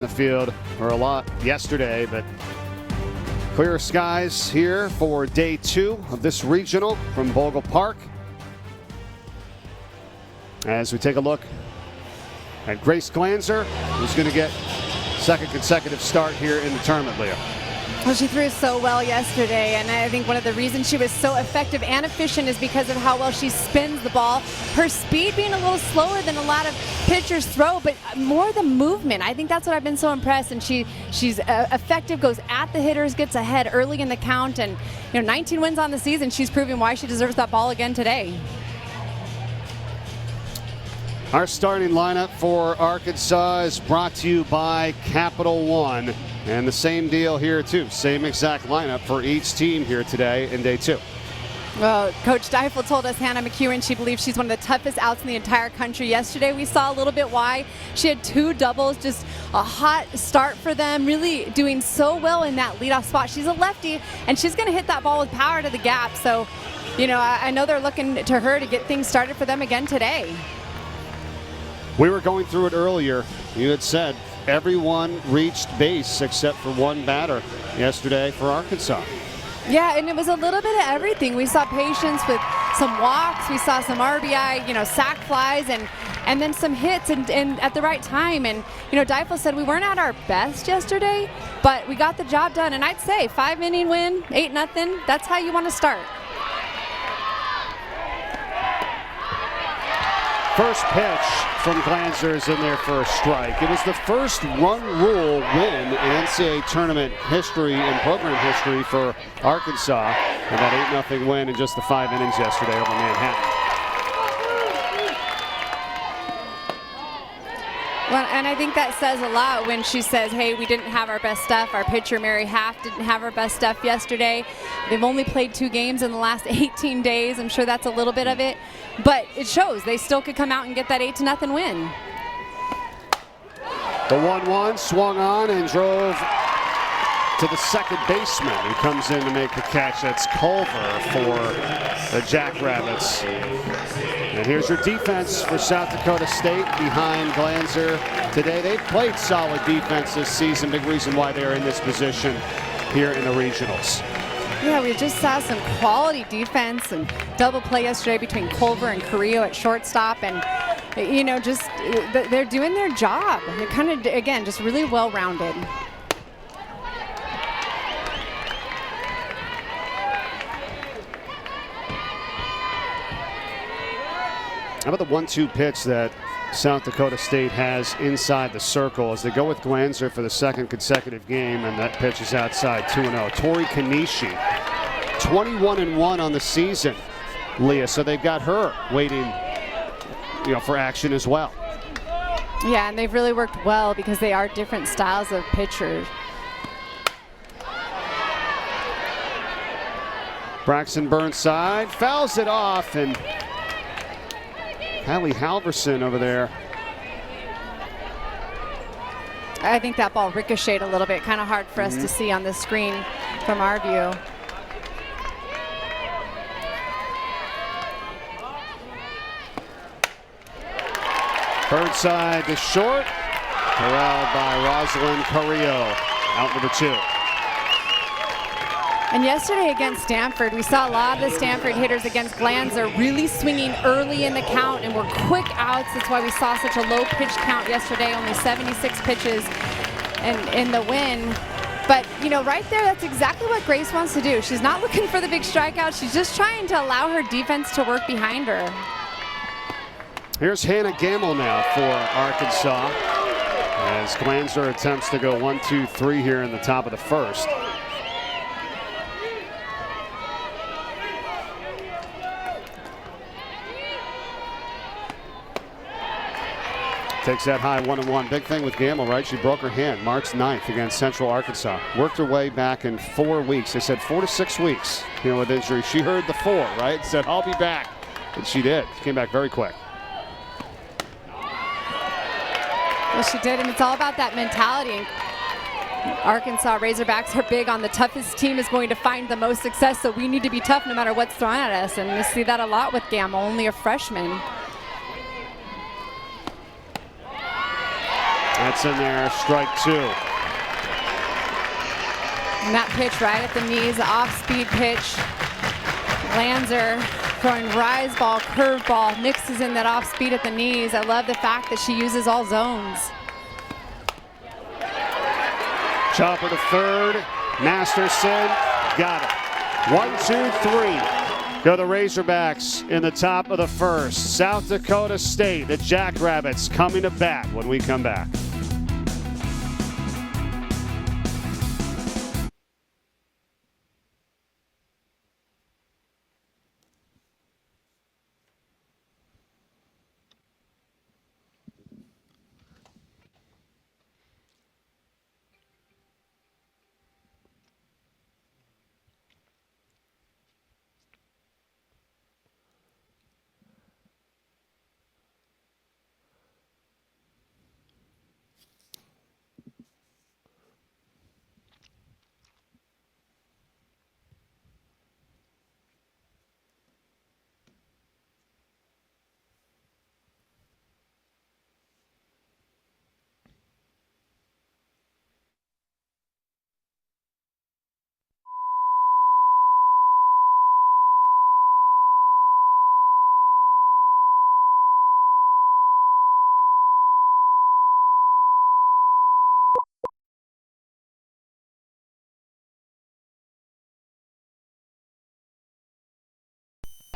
the field or a lot yesterday, but clear skies here for day 2 of this regional from Bogle Park. As we take a look at Grace Glanzer, who's going to get second consecutive start here in the tournament, Leah. Well, she threw so well yesterday, and I think one of the reasons she was so effective and efficient is because of how well she spins the ball. Her speed being a little slower than a lot of pitchers throw, but more the movement. I think that's what I've been so impressed, and she's effective, goes at the hitters, gets ahead early in the count, and 19 wins on the season. She's proving why she deserves that ball again today. Our starting lineup for Arkansas is brought to you by Capital One. And the same deal here, too. Same exact lineup for each team here today in day 2. Well, Coach Deifel told us, Hannah McEwen, she believes she's one of the toughest outs in the entire country. Yesterday, we saw a little bit why. She had 2 doubles, just a hot start for them, really doing so well in that leadoff spot. She's a lefty, and she's going to hit that ball with power to the gap. So, I know they're looking to her to get things started for them again today. We were going through it earlier. You had said everyone reached base except for one batter yesterday for Arkansas. Yeah, and it was a little bit of everything. We saw patience with some walks. We saw some RBI, sac flies, and then some hits and at the right time. And, Deifel said we weren't at our best yesterday, but we got the job done. And I'd say 5-inning win, 8-0, that's how you want to start. First pitch from Glanzer is in there for a strike. It was the first run rule win in NCAA tournament history and program history for Arkansas. And that 8-0 win in just the 5 innings yesterday over Manhattan. Well, and I think that says a lot when she says, hey, we didn't have our best stuff. Our pitcher, Mary Half, didn't have her best stuff yesterday. They've only played 2 games in the last 18 days. I'm sure that's a little bit of it. But it shows they still could come out and get that 8-0 win. The 1-1 swung on and drove to the second baseman, who comes in to make the catch. That's Culver for the Jackrabbits. And here's your defense for South Dakota State behind Glanzer today. They've played solid defense this season. Big reason why they're in this position here in the regionals. Yeah, we just saw some quality defense and double play yesterday between Culver and Carrillo at shortstop. And, just they're doing their job. They're kind of, again, just really well-rounded. How about the 1-2 pitch that South Dakota State has inside the circle as they go with Glanzer for the second consecutive game, and that pitch is outside 2-0. Tori Kanishi, 21-1 on the season, Leah. So they've got her waiting, for action as well. Yeah, and they've really worked well because they are different styles of pitchers. Braxton Burnside fouls it off, and Hallie Halverson over there. I think that ball ricocheted a little bit. Kind of hard for us to see on the screen from our view. Burnside to short. Corralled by Rosalind Carrillo. Out number 2. And yesterday against Stanford, we saw a lot of the Stanford hitters against Glanzer really swinging early in the count and were quick outs. That's why we saw such a low pitch count yesterday, only 76 pitches in the win. But, right there, that's exactly what Grace wants to do. She's not looking for the big strikeout. She's just trying to allow her defense to work behind her. Here's Hannah Gamble now for Arkansas as Glanzer attempts to go 1-2-3 here in the top of the first. Takes that high 1-1. Big thing with Gamble, right? She broke her hand March 9th against Central Arkansas. Worked her way back in 4 weeks. They said 4 to 6 weeks, with injury. She heard the 4, right? Said, I'll be back. And she did. She came back very quick. Well, she did, and it's all about that mentality. Arkansas Razorbacks are big on the toughest team is going to find the most success, so we need to be tough no matter what's thrown at us. And we see that a lot with Gamble, only a freshman. That's in there, strike 2. And that pitch right at the knees, the off-speed pitch. Lanzer throwing rise ball, curve ball, mixes in that off-speed at the knees. I love the fact that she uses all zones. Chopper to third. Masterson got it. 1, 2, 3. Go the Razorbacks in the top of the first. South Dakota State, the Jackrabbits coming to bat when we come back.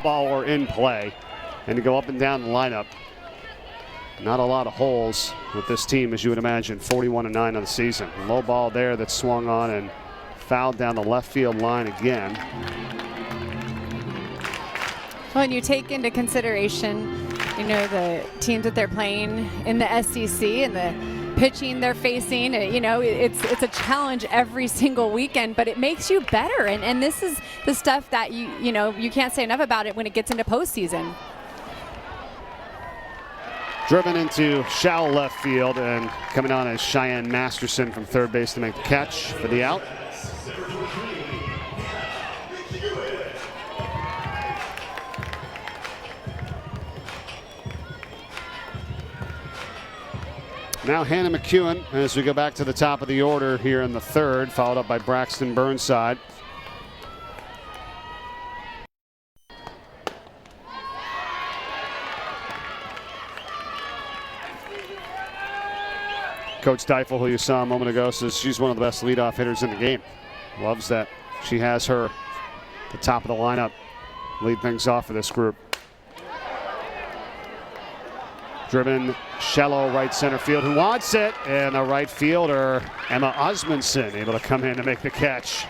Ball or in play, and to go up and down the lineup. Not a lot of holes with this team, as you would imagine. 41-9 on the season. Low ball there that swung on and fouled down the left field line again. When you take into consideration, you know, the teams that they're playing in the SEC and the pitching they're facing, you know, it's a challenge every single weekend, but it makes you better. And this is the stuff that you know, you can't say enough about it when it gets into postseason. Driven into shallow left field, and coming on is Cheyenne Masterson from third base to make the catch for the out. Now Hannah McEwen as we go back to the top of the order here in the third, followed up by Braxton Burnside. Coach Deifel, who you saw a moment ago, says she's one of the best leadoff hitters in the game. Loves that she has her at the top of the lineup, lead things off for this group. Driven shallow right center field. Who wants it? And the right fielder, Emma Osmundson, able to come in to make the catch.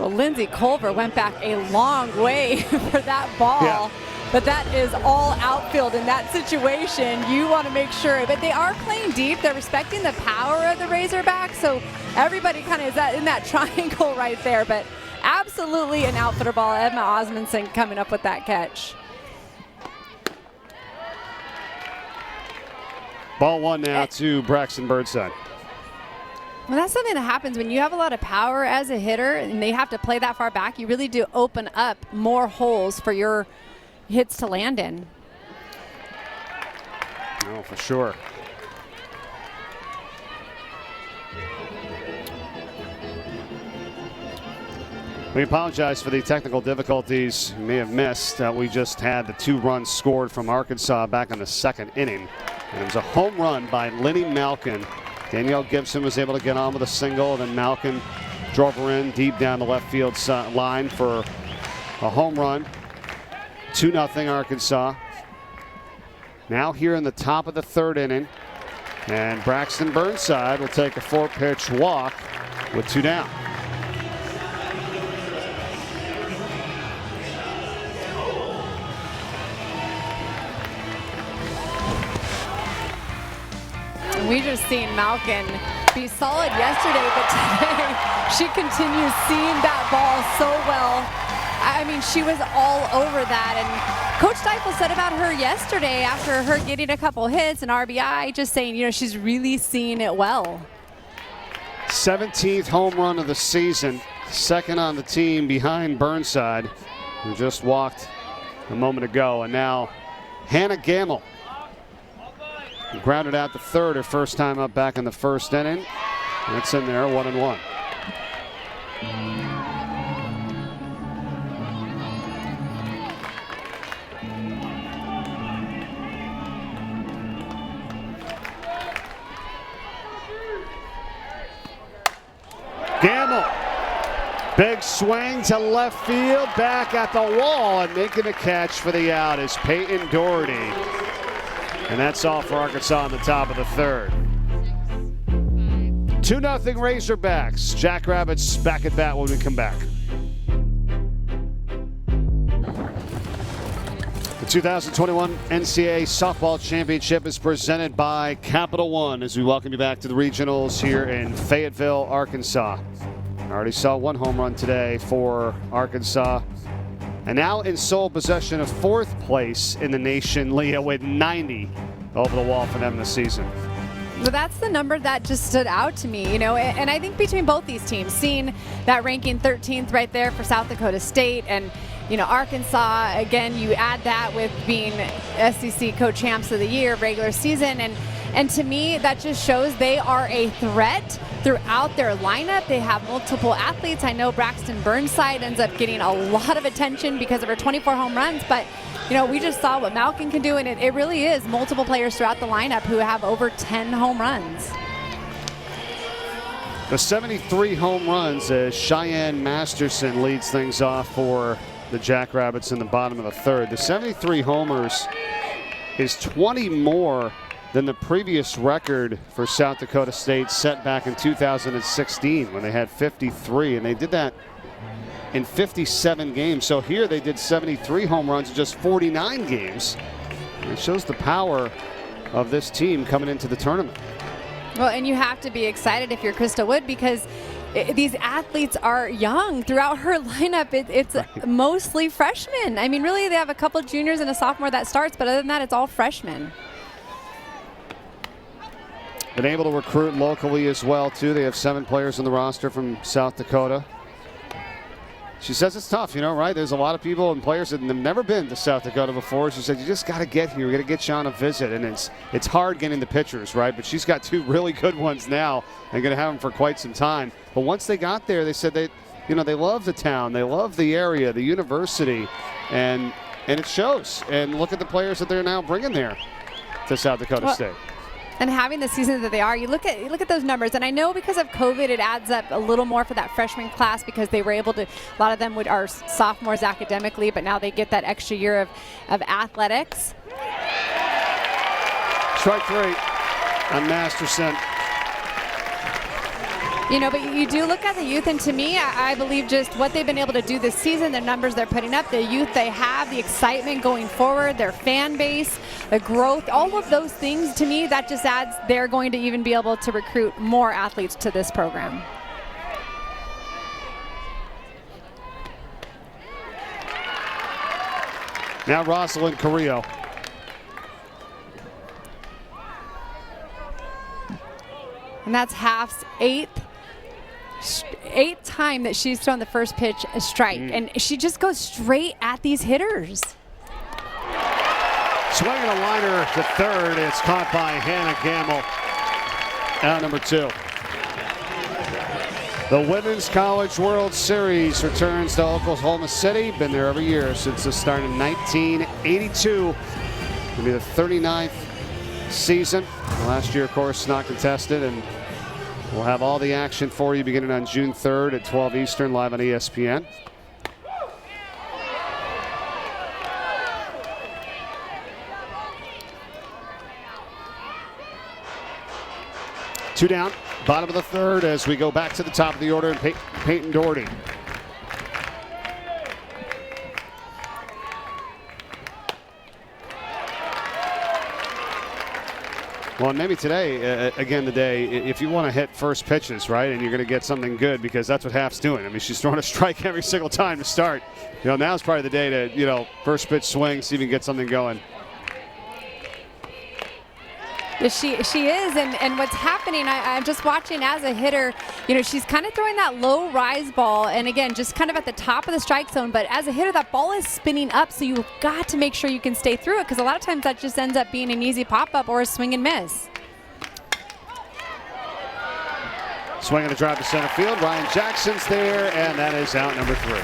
Well, Lindsay Culver went back a long way for that ball. Yeah. But that is all outfield in that situation. You want to make sure, but they are playing deep. They're respecting the power of the Razorbacks, so everybody kind of is in that triangle right there. But absolutely an outfielder ball. Emma Osmundson coming up with that catch. Ball one now to Braxton Burnside. Well, that's something that happens when you have a lot of power as a hitter and they have to play that far back. You really do open up more holes for your hits to land in. Oh, for sure. We apologize for the technical difficulties you may have missed. We just had the 2 runs scored from Arkansas back in the second inning. And it was a home run by Lenny Malkin. Danielle Gibson was able to get on with a single, and then Malkin drove her in deep down the left field line for a home run. 2-0 Arkansas. Now here in the top of the third inning, and Braxton Burnside will take a 4-pitch walk with 2 down. We just seen Malkin be solid yesterday, but today she continues seeing that ball so well. I mean, she was all over that. And Coach Deifel said about her yesterday after her getting a couple hits and RBI, just saying, you know, she's really seeing it well. 17th home run of the season, second on the team behind Burnside, who just walked a moment ago. And now Hannah Gamble Grounded out the third, her first time up back in the first inning. That's in there, 1-1. Gamble. Big swing to left field, back at the wall, and making a catch for the out is Peyton Doherty. And that's all for Arkansas on the top of the third. 2-0 Razorbacks. Jackrabbits back at bat when we come back. The 2021 NCAA Softball Championship is presented by Capital One as we welcome you back to the regionals here in Fayetteville, Arkansas. I already saw one home run today for Arkansas. And now in sole possession of fourth place in the nation, Leah, with 90 over the wall for them this season. Well, that's the number that just stood out to me, and I think between both these teams, seeing that ranking 13th right there for South Dakota State and, Arkansas, again, you add that with being SEC co-champs of the year, regular season, and to me, that just shows they are a threat throughout their lineup. They have multiple athletes. I know Braxton Burnside ends up getting a lot of attention because of her 24 home runs, but we just saw what Malkin can do, and it really is multiple players throughout the lineup who have over 10 home runs. The 73 home runs as Cheyenne Masterson leads things off for the Jackrabbits in the bottom of the third. The 73 homers is 20 more than the previous record for South Dakota State set back in 2016 when they had 53, and they did that in 57 games. So here they did 73 home runs in just 49 games. It shows the power of this team coming into the tournament. Well, and you have to be excited if you're Krista Wood because these athletes are young. Throughout her lineup, it's mostly freshmen. I mean, really, they have a couple juniors and a sophomore that starts, but other than that, it's all freshmen. Been able to recruit locally as well, too. They have 7 players on the roster from South Dakota. She says it's tough, right? There's a lot of people and players that have never been to South Dakota before. She said, you just got to get here. We got to get you on a visit. And it's hard getting the pitchers, right? But she's got 2 really good ones now and going to have them for quite some time. But once they got there, they said they love the town. They love the area, the university. And it shows. And look at the players that they're now bringing there to South Dakota State. And having the season that they are, you look at those numbers, and I know because of COVID it adds up a little more for that freshman class because they were able to, a lot of them are sophomores academically, but now they get that extra year of athletics. Strike 3 on Masterson. But you do look at the youth, and to me, I believe just what they've been able to do this season, the numbers they're putting up, the youth they have, the excitement going forward, their fan base, the growth, all of those things, to me, that just adds they're going to even be able to recruit more athletes to this program. Now Rosalind Carrillo. And that's Half's eighth time that she's thrown the first pitch a strike, and she just goes straight at these hitters. Swinging a liner to third. It's caught by Hannah Gamble. Out number 2. The Women's College World Series returns to Oklahoma City. Been there every year since the start in 1982. It'll be the 39th season. Last year, of course, not contested, and we'll have all the action for you beginning on June 3rd at 12 Eastern, live on ESPN. Two down, bottom of the third as we go back to the top of the order and Peyton Doherty. Well, maybe today, again today, if you want to hit first pitches, right, and you're going to get something good because that's what Half's doing. I mean, she's throwing a strike every single time to start. Now's probably the day to, first pitch swing, see if you can get something going. She is, and what's happening, I'm just watching as a hitter, she's kind of throwing that low rise ball, and again, just kind of at the top of the strike zone, but as a hitter, that ball is spinning up, so you've got to make sure you can stay through it, because a lot of times that just ends up being an easy pop-up or a swing and miss. Swinging a drive to center field. Ryan Jackson's there, and that is out number 3.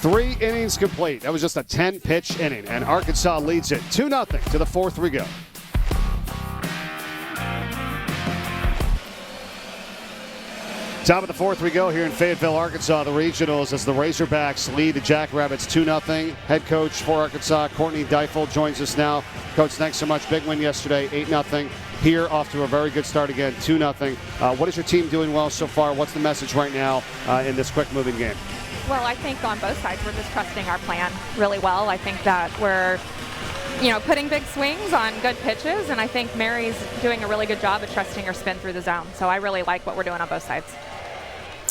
3 innings complete. That was just a 10-pitch inning, and Arkansas leads it 2-0 to the 4th we go. Top of the 4th we go here in Fayetteville, Arkansas. The regionals as the Razorbacks lead the Jackrabbits 2-0. Head coach for Arkansas, Courtney Deifel, joins us now. Coach, thanks so much. Big win yesterday, 8-0. Here, off to a very good start again, 2-0. What is your team doing well so far? What's the message right now in this quick-moving game? Well, I think on both sides, we're just trusting our plan really well. I think that we're, putting big swings on good pitches, and I think Mary's doing a really good job of trusting her spin through the zone. So I really like what we're doing on both sides.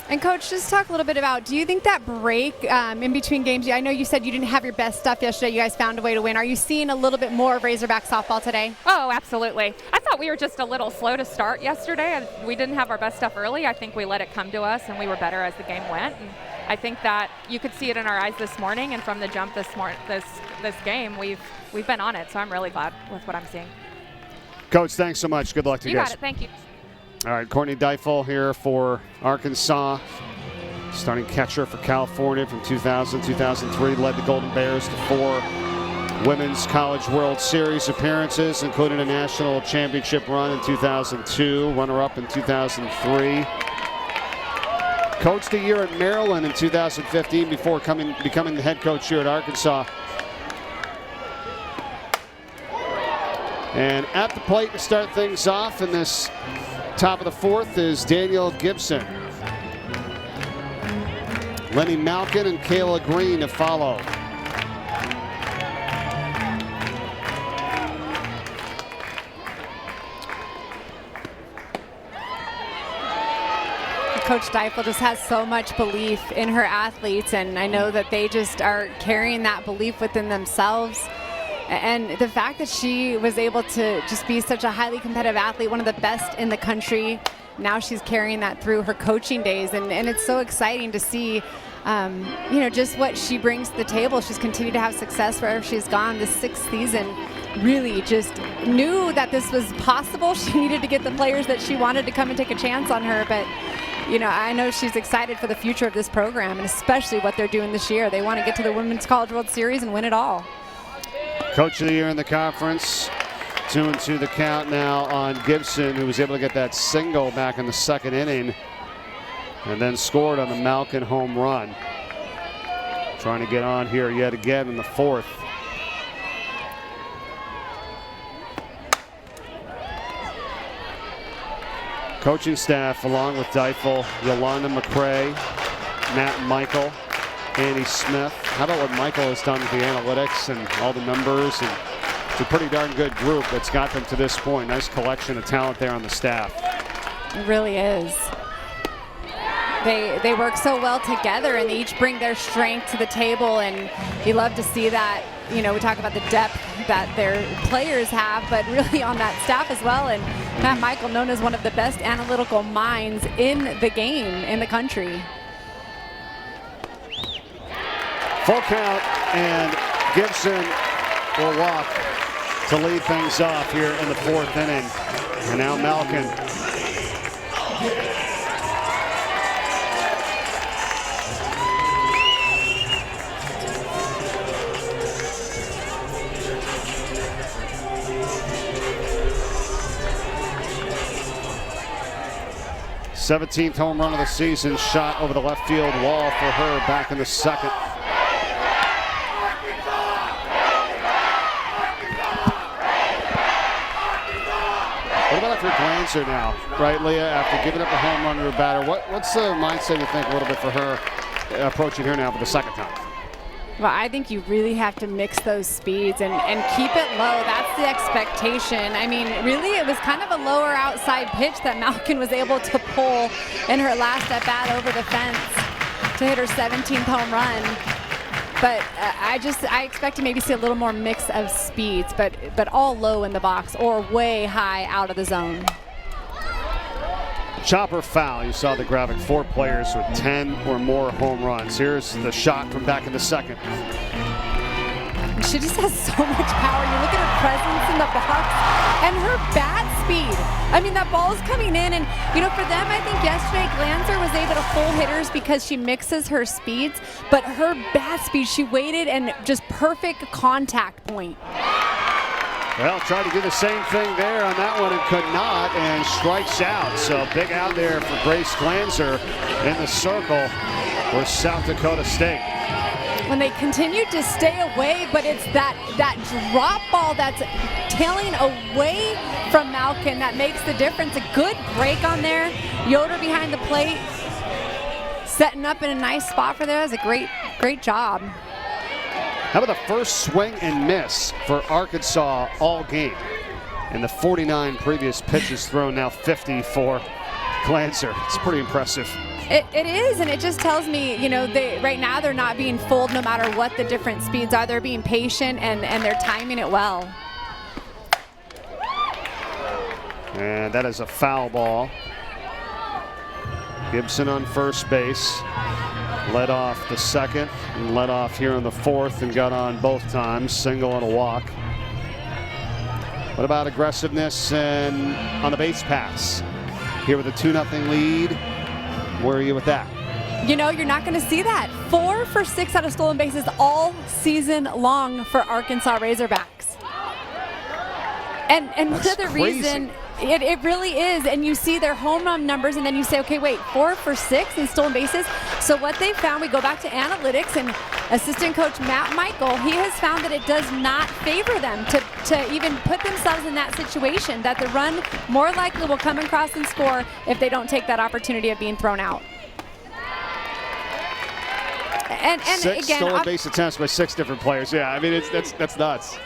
And Coach, just talk a little bit about, do you think that break in between games, I know you said you didn't have your best stuff yesterday, you guys found a way to win. Are you seeing a little bit more of Razorback softball today? Oh, absolutely. I thought we were just a little slow to start yesterday. We didn't have our best stuff early. I think we let it come to us, and we were better as the game went. And I think that you could see it in our eyes this morning, and from the jump this game, we've been on it. So I'm really glad with what I'm seeing. Coach, thanks so much. Good luck to you guys. You got it. Thank you. All right, Courtney Deifel here for Arkansas. Starting catcher for California from 2000-2003. Led the Golden Bears to 4 Women's College World Series appearances, including a national championship run in 2002, runner-up in 2003. Coached a year at Maryland in 2015 before becoming the head coach here at Arkansas. And at the plate to start things off in this top of the 4th is Danielle Gibson. Lenny Malkin and Kayla Green to follow. Coach Deifel just has so much belief in her athletes, and I know that they just are carrying that belief within themselves. And the fact that she was able to just be such a highly competitive athlete, one of the best in the country, now she's carrying that through her coaching days, and it's so exciting to see just what she brings to the table. She's continued to have success wherever she's gone. This 6th season really just knew that this was possible. She needed to get the players that she wanted to come and take a chance on her, but I know she's excited for the future of this program, and especially what they're doing this year. They want to get to the Women's College World Series and win it all. Coach of the year in the conference. 2-2 the count now on Gibson, who was able to get that single back in the 2nd inning and then scored on the Malkin home run. Trying to get on here yet again in the 4th. Coaching staff along with Deifel, Yolanda McCrae, Matt Michael, Annie Smith. How about what Michael has done with the analytics and all the numbers? And it's a pretty darn good group that's got them to this point. Nice collection of talent there on the staff. It really is. They work so well together, and they each bring their strength to the table, and you love to see that. We talk about the depth that their players have, but really on that staff as well. And Matt Michael, known as one of the best analytical minds in the game, in the country. Full count, and Gibson will walk to lead things off here in the 4th inning. And now Malkin. th home run of the season, shot over the left field wall for her back in the 2nd. What about if you're Glanzer now, right, Leah, after giving up a home run to a batter? What's the mindset you think a little bit for her approaching here now for the 2nd time? Well, I think you really have to mix those speeds and keep it low. That's the expectation. I mean, really, it was kind of a lower outside pitch that Malkin was able to pull in her last at-bat over the fence to hit her 17th home run. But I expect to maybe see a little more mix of speeds, but all low in the box or way high out of the zone. Chopper foul. You saw the graphic. 4 players with 10 or more home runs. Here's the shot from back in the second. She just has so much power. You look at her presence in the box and her bat speed. I mean, that ball is coming in, and you know, for them, I think yesterday Glanzer was able to pull hitters because she mixes her speeds, but her bat speed, she waited and just perfect contact point. Well, tried to do the same thing there on that one and could not, and strikes out. So big out there for Grace Glanzer in the circle for South Dakota State. When they continue to stay away, but it's that drop ball that's tailing away from Malkin that makes the difference. A good break on there. Yoder behind the plate, setting up in a nice spot for there. That's a great job. How about the first swing and miss for Arkansas all game? And the 49 previous pitches thrown, now 50 for Glanzer. It's pretty impressive. It is, and it just tells me, you know, right now they're not being fooled no matter what the different speeds are. They're being patient, and they're timing it well. And that is a foul ball. Gibson on first base. Led off the second and led off here in the fourth and got on both times. Single and a walk. What about aggressiveness and on the base pass? Here with a 2-0 lead. Where are you with that? You know, you're not going to see that. 4 for 6 out of stolen bases all season long for Arkansas Razorbacks. And another reason, it really is. And you see their home run numbers, and then you say, okay, wait, 4 for 6 in stolen bases. So what they found, we go back to analytics, and assistant coach Matt Michael, he has found that it does not favor them to even put themselves in that situation, that the run more likely will come across and score if they don't take that opportunity of being thrown out. And 6 again, stolen base attempts by 6 different players. Yeah, I mean, that's nuts.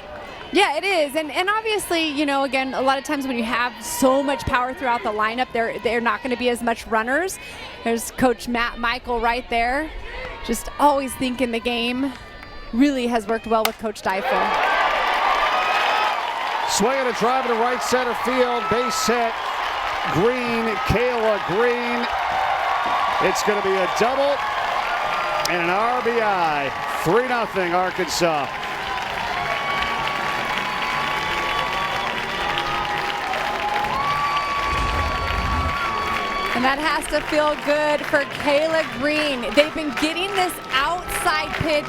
Yeah, it is. And obviously, you know, again, a lot of times when you have so much power throughout the lineup, they're not going to be as much runners. There's Coach Matt Michael right there. Just always thinking the game. Really has worked well with Coach Deifel. Swing and a drive to right center field. Base hit. Green, Kayla Green. It's going to be a double and an RBI. 3-0 Arkansas. And that has to feel good for Kayla Green. They've been getting this outside pitch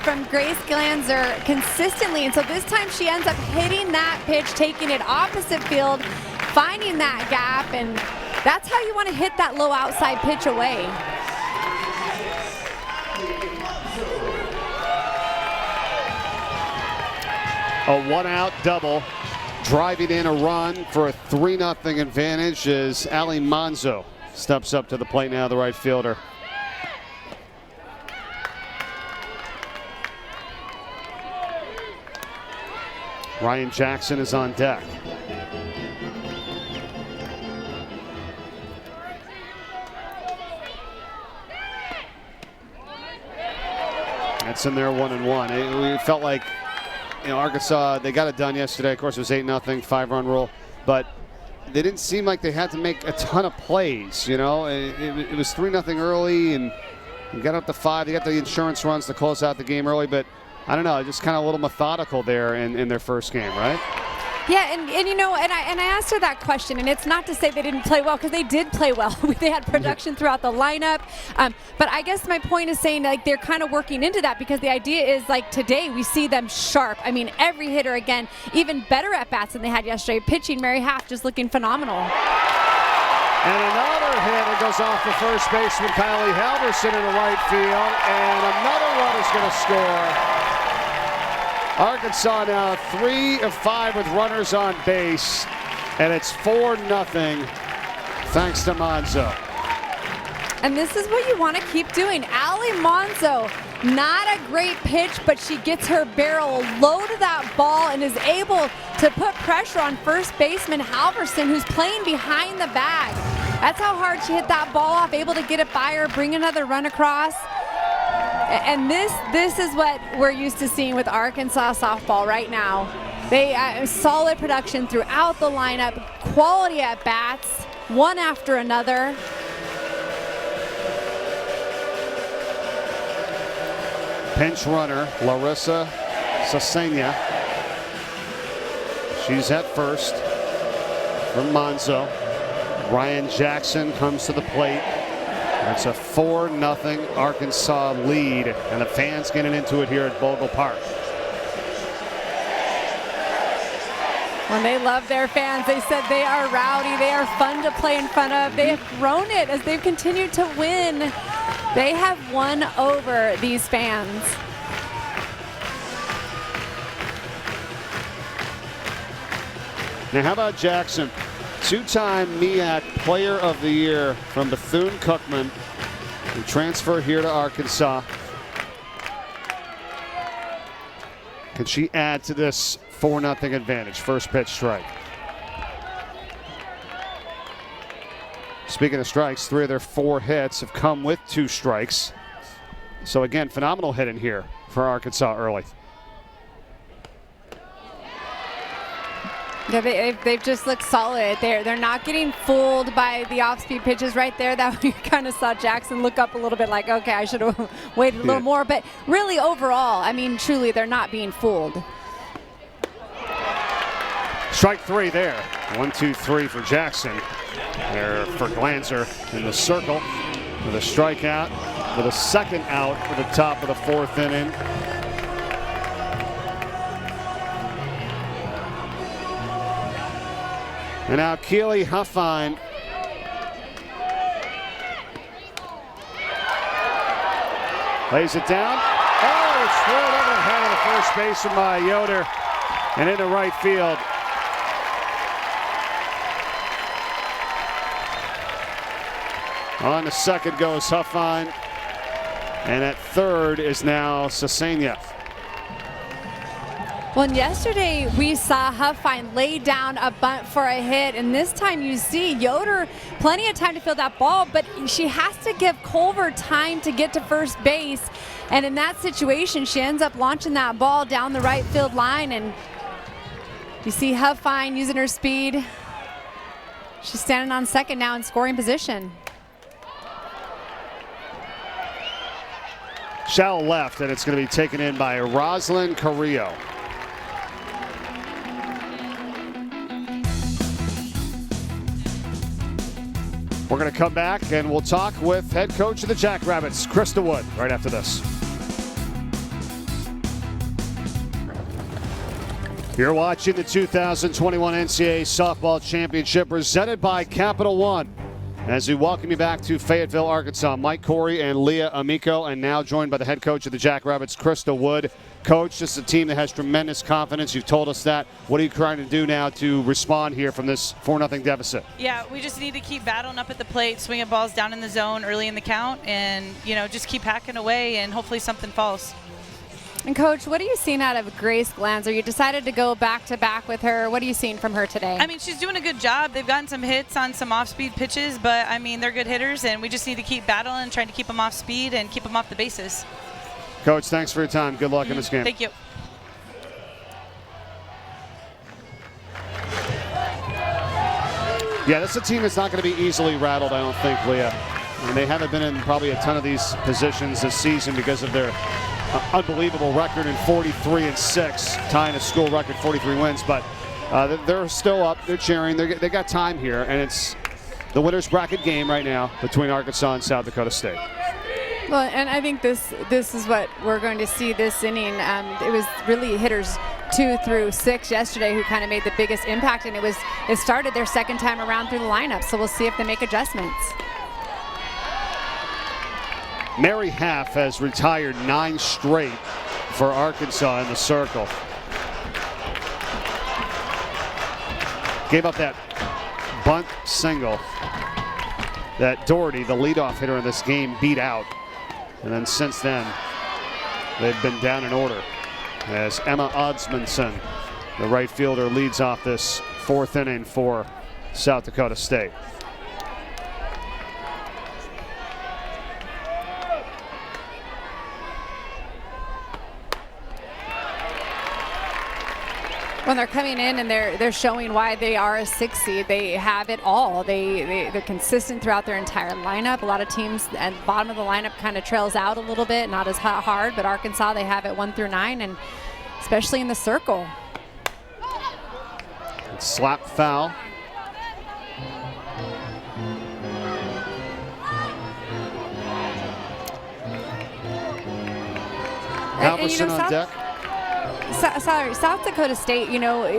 from Grace Glanzer consistently. And so this time she ends up hitting that pitch, taking it opposite field, finding that gap. And that's how you want to hit that low outside pitch away. A 1-out double. Driving in a run for a 3-0 advantage as Ali Monzo steps up to the plate now, the right fielder. Ryan Jackson is on deck. That's in there 1-1. We felt like, you know, Arkansas, they got it done yesterday. Of course, it was 8-0, 5-run rule. But they didn't seem like they had to make a ton of plays, you know. It was 3-0 early, and got up to 5. They got the insurance runs to close out the game early. But, I don't know, just kind of a little methodical there in their first game, right? Yeah, and you know, and I asked her that question, and it's not to say they didn't play well, because they did play well. They had production throughout the lineup, but I guess my point is saying, like, they're kind of working into that, because the idea is, like, today we see them sharp. I mean, every hitter, again, even better at bats than they had yesterday. Pitching, Mary Half just looking phenomenal. And another hit that goes off the first baseman, Kylie Halverson, in the right field, and another run is going to score. Arkansas now 3 of 5 with runners on base, and it's 4-0 thanks to Monzo. And this is what you want to keep doing. Ali Monzo, not a great pitch, but she gets her barrel low to that ball and is able to put pressure on first baseman Halverson, who's playing behind the bag. That's how hard she hit that ball off, able to get it by her, bring another run across. And this is what we're used to seeing with Arkansas softball right now. They solid production throughout the lineup, quality at bats, one after another. Pinch runner, Larissa Sasenia. She's at first from Monzo. Ryan Jackson comes to the plate. It's a 4-0 Arkansas lead, and the fans getting into it here at Bogle Park. When they love their fans, they said they are rowdy, they are fun to play in front of. They have grown it as they've continued to win. They have won over these fans. Now how about Jackson? Two-time MEAC Player of the Year from Bethune-Cookman. And transfer here to Arkansas. Can she add to this 4-0 advantage? First pitch strike. Speaking of strikes, 3 of their 4 hits have come with 2 strikes. So again, phenomenal hit in here for Arkansas early. Yeah, they've just looked solid. They're not getting fooled by the off-speed pitches right there. That we kind of saw Jackson look up a little bit like, okay, I should have waited a little more. But really overall, I mean, truly, they're not being fooled. Strike 3 there. 1, 2, 3 for Jackson. There for Glanzer in the circle with a strikeout, with a second out for the top of the 4th inning. And now Keely Huffine. Lays it down. Oh, it's thrown over the head of the first baseman by Yoder and into right field. On to second goes Huffine. And at third is now Sasenia. Well, yesterday we saw Huffine lay down a bunt for a hit, and this time you see Yoder plenty of time to field that ball, but she has to give Culver time to get to first base, and in that situation she ends up launching that ball down the right field line, and you see Huffine using her speed. She's standing on second now in scoring position. Shallow left, and it's going to be taken in by Roslyn Carrillo. We're going to come back and we'll talk with head coach of the Jackrabbits, Krista Wood, right after this. You're watching the 2021 NCAA Softball Championship presented by Capital One. As we welcome you back to Fayetteville, Arkansas, Mike Corey and Leah Amico, and now joined by the head coach of the Jackrabbits, Krista Wood. Coach, this is a team that has tremendous confidence. You've told us that. What are you trying to do now to respond here from this 4-0 deficit? Yeah, we just need to keep battling up at the plate, swinging balls down in the zone early in the count, and, you know, just keep hacking away, and hopefully something falls. And Coach, what are you seeing out of Grace Glanzer? You decided to go back-to-back with her. What are you seeing from her today? I mean, she's doing a good job. They've gotten some hits on some off-speed pitches, but, I mean, they're good hitters, and we just need to keep battling and trying to keep them off speed and keep them off the bases. Coach, thanks for your time. Good luck in this game. Thank you. Yeah, this is a team that's not going to be easily rattled, I don't think, Leah. And they haven't been in probably a ton of these positions this season because of their unbelievable record in 43-6, tying a school record 43 wins. But they're still up. They're cheering. They got time here, and it's the winner's bracket game right now between Arkansas and South Dakota State. Well, and I think this is what we're going to see this inning. It was really hitters 2 through 6 yesterday who kind of made the biggest impact, and it started their second time around through the lineup. So we'll see if they make adjustments. Mary Half has retired 9 straight for Arkansas in the circle. Gave up that bunt single that Doherty, the leadoff hitter in this game, beat out. And then since then, they've been down in order as Emma Odsmanson, the right fielder, leads off this 4th inning for South Dakota State. When they're coming in and they're showing why they are a 6 seed, they have it all. They're consistent throughout their entire lineup. A lot of teams at the bottom of the lineup kind of trails out a little bit, not as hard, but Arkansas, they have it 1 through 9, and especially in the circle. Slap foul. Halverson on deck. Sorry, South Dakota State,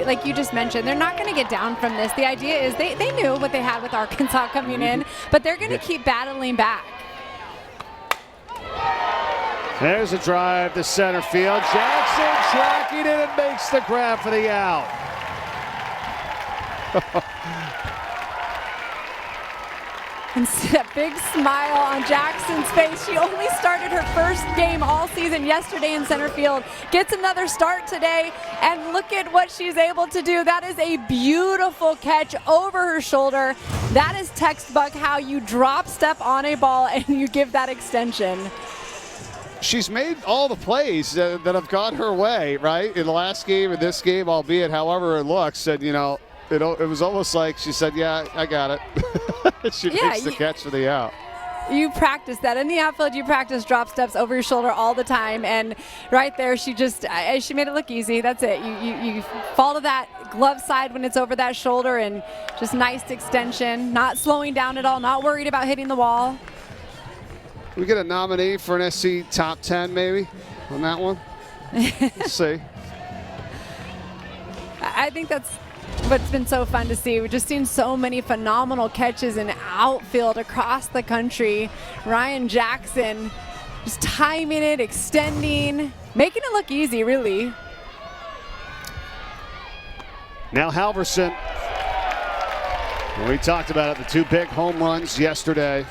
like you just mentioned, they're not going to get down from this. The idea is they knew what they had with Arkansas coming in, but they're going to keep battling back. There's a drive to center field. Jackson tracking it and makes the grab for the out. And a big smile on Jackson's face. She only started her first game all season yesterday in center field. Gets another start today, and look at what she's able to do. That is a beautiful catch over her shoulder. That is textbook how you drop step on a ball and you give that extension. She's made all the plays that have gone her way, right? In the last game and this game, albeit however it looks. And, it was almost like she said, yeah, I got it. She makes the catch for the out. You practice that. In the outfield, you practice drop steps over your shoulder all the time. And right there, she made it look easy. That's it. You fall to that glove side when it's over that shoulder, and just nice extension. Not slowing down at all. Not worried about hitting the wall. We get a nominee for an SC top 10 maybe on that one. Let's see. I think that's what's been so fun to see. We've just seen so many phenomenal catches in outfield across the country. Ryan Jackson just timing it, extending, making it look easy, really. Now Halverson. We talked about it, the 2 big home runs yesterday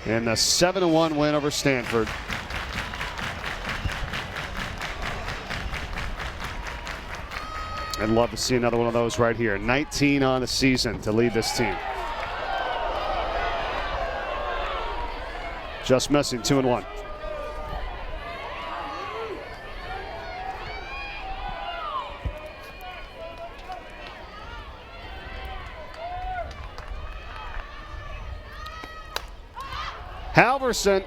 in the 7-1 win over Stanford. I'd love to see another one of those right here. 19 on the season to lead this team. Just missing 2-1. Halverson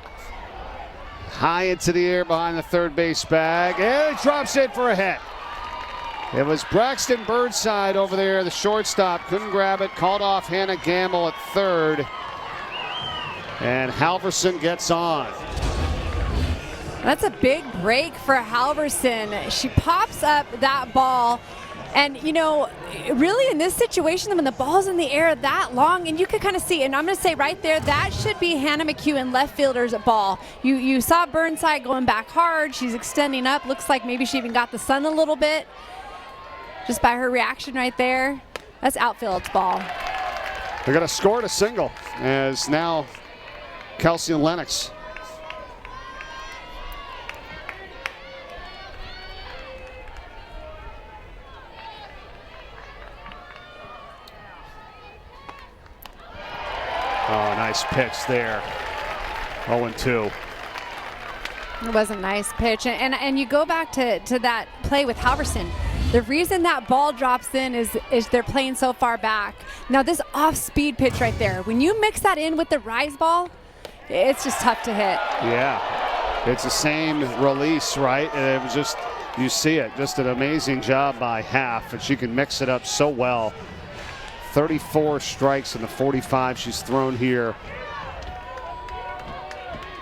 high into the air behind the third base bag, and it drops in for a hit. It was Braxton Burnside over there, the shortstop. Couldn't grab it. Called off Hannah Gamble at third. And Halverson gets on. That's a big break for Halverson. She pops up that ball. And, really in this situation, when the ball's in the air that long, and you can kind of see, and I'm going to say right there, that should be Hannah McEwen, left fielder's ball. You saw Burnside going back hard. She's extending up. Looks like maybe she even got the sun a little bit. Just by her reaction right there. That's outfield's ball. They're going to score a single as now Kelsey Lennox. Oh, nice pitch there. 0-2. It was a nice pitch. And you go back to that play with Halverson. The reason that ball drops in is they're playing so far back. Now this off-speed pitch right there, when you mix that in with the rise ball, it's just tough to hit. Yeah, it's the same release, right? And it was just, you see it, just an amazing job by Half, and she can mix it up so well. 34 strikes in the 45 she's thrown here.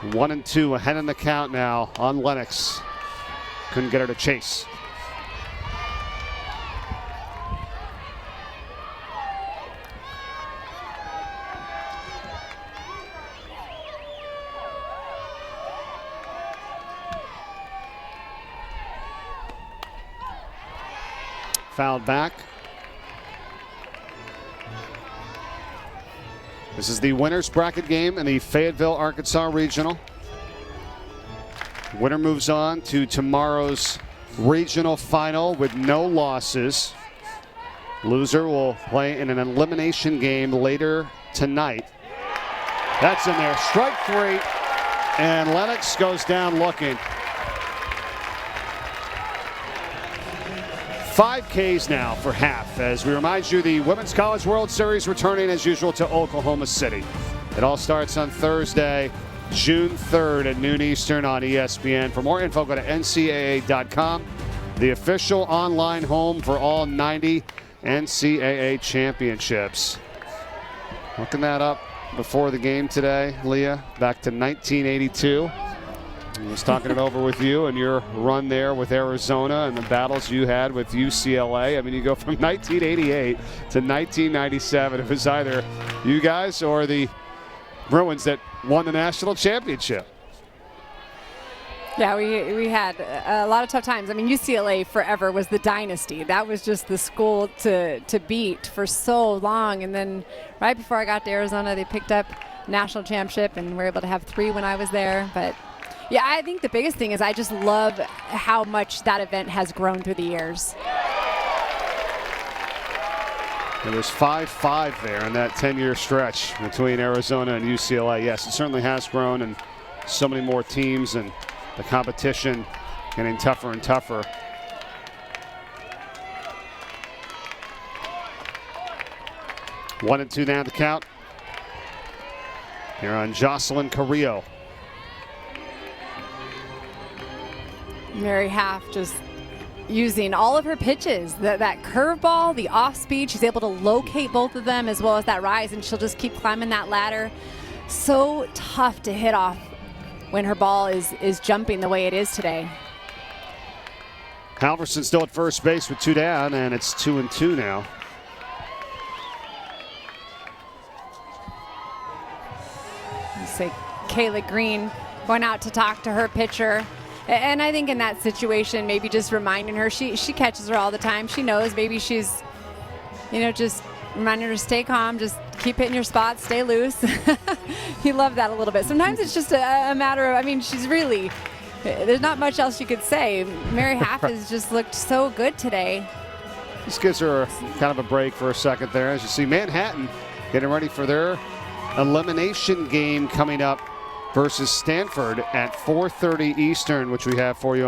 1-2 ahead in the count now on Lennox. Couldn't get her to chase. Fouled back. This is the winner's bracket game in the Fayetteville, Arkansas Regional. Winner moves on to tomorrow's regional final with no losses. Loser will play in an elimination game later tonight. That's in there. Strike 3. And Lennox goes down looking. 5Ks now for half, as we remind you the Women's College World Series returning as usual to Oklahoma City. It all starts on Thursday, June 3rd at noon Eastern on ESPN. For more info, go to ncaa.com, the official online home for all 90 NCAA championships. Looking that up before the game today, Leah, back to 1982. I was talking it over with you and your run there with Arizona and the battles you had with UCLA. I mean, you go from 1988 to 1997. It was either you guys or the Bruins that won the national championship. Yeah, we had a lot of tough times. I mean, UCLA forever was the dynasty. That was just the school to beat for so long. And then right before I got to Arizona, they picked up national championship and were able to have 3 when I was there. But yeah, I think the biggest thing is I just love how much that event has grown through the years. It was 5-5 there in that 10-year stretch between Arizona and UCLA. Yes, it certainly has grown, and so many more teams and the competition getting tougher and tougher. One and 2 now the count. Here on Jocelyn Carrillo. Mary Half just using all of her pitches, that curveball, the off speed, she's able to locate both of them as well as that rise, and she'll just keep climbing that ladder. So tough to hit off when her ball is jumping the way it is today. Halverson still at first base with 2 down, and it's 2-2 now. You say Kayla Green going out to talk to her pitcher. And I think in that situation, maybe just reminding her, she catches her all the time. She knows maybe she's, just reminding her to stay calm, just keep hitting your spots, stay loose. You love that a little bit. Sometimes it's just a matter of, she's really, there's not much else you could say. Mary Half has just looked so good today. This gives her kind of a break for a second there. As you see, Manhattan getting ready for their elimination game coming up versus Stanford at 4:30 Eastern, which we have for you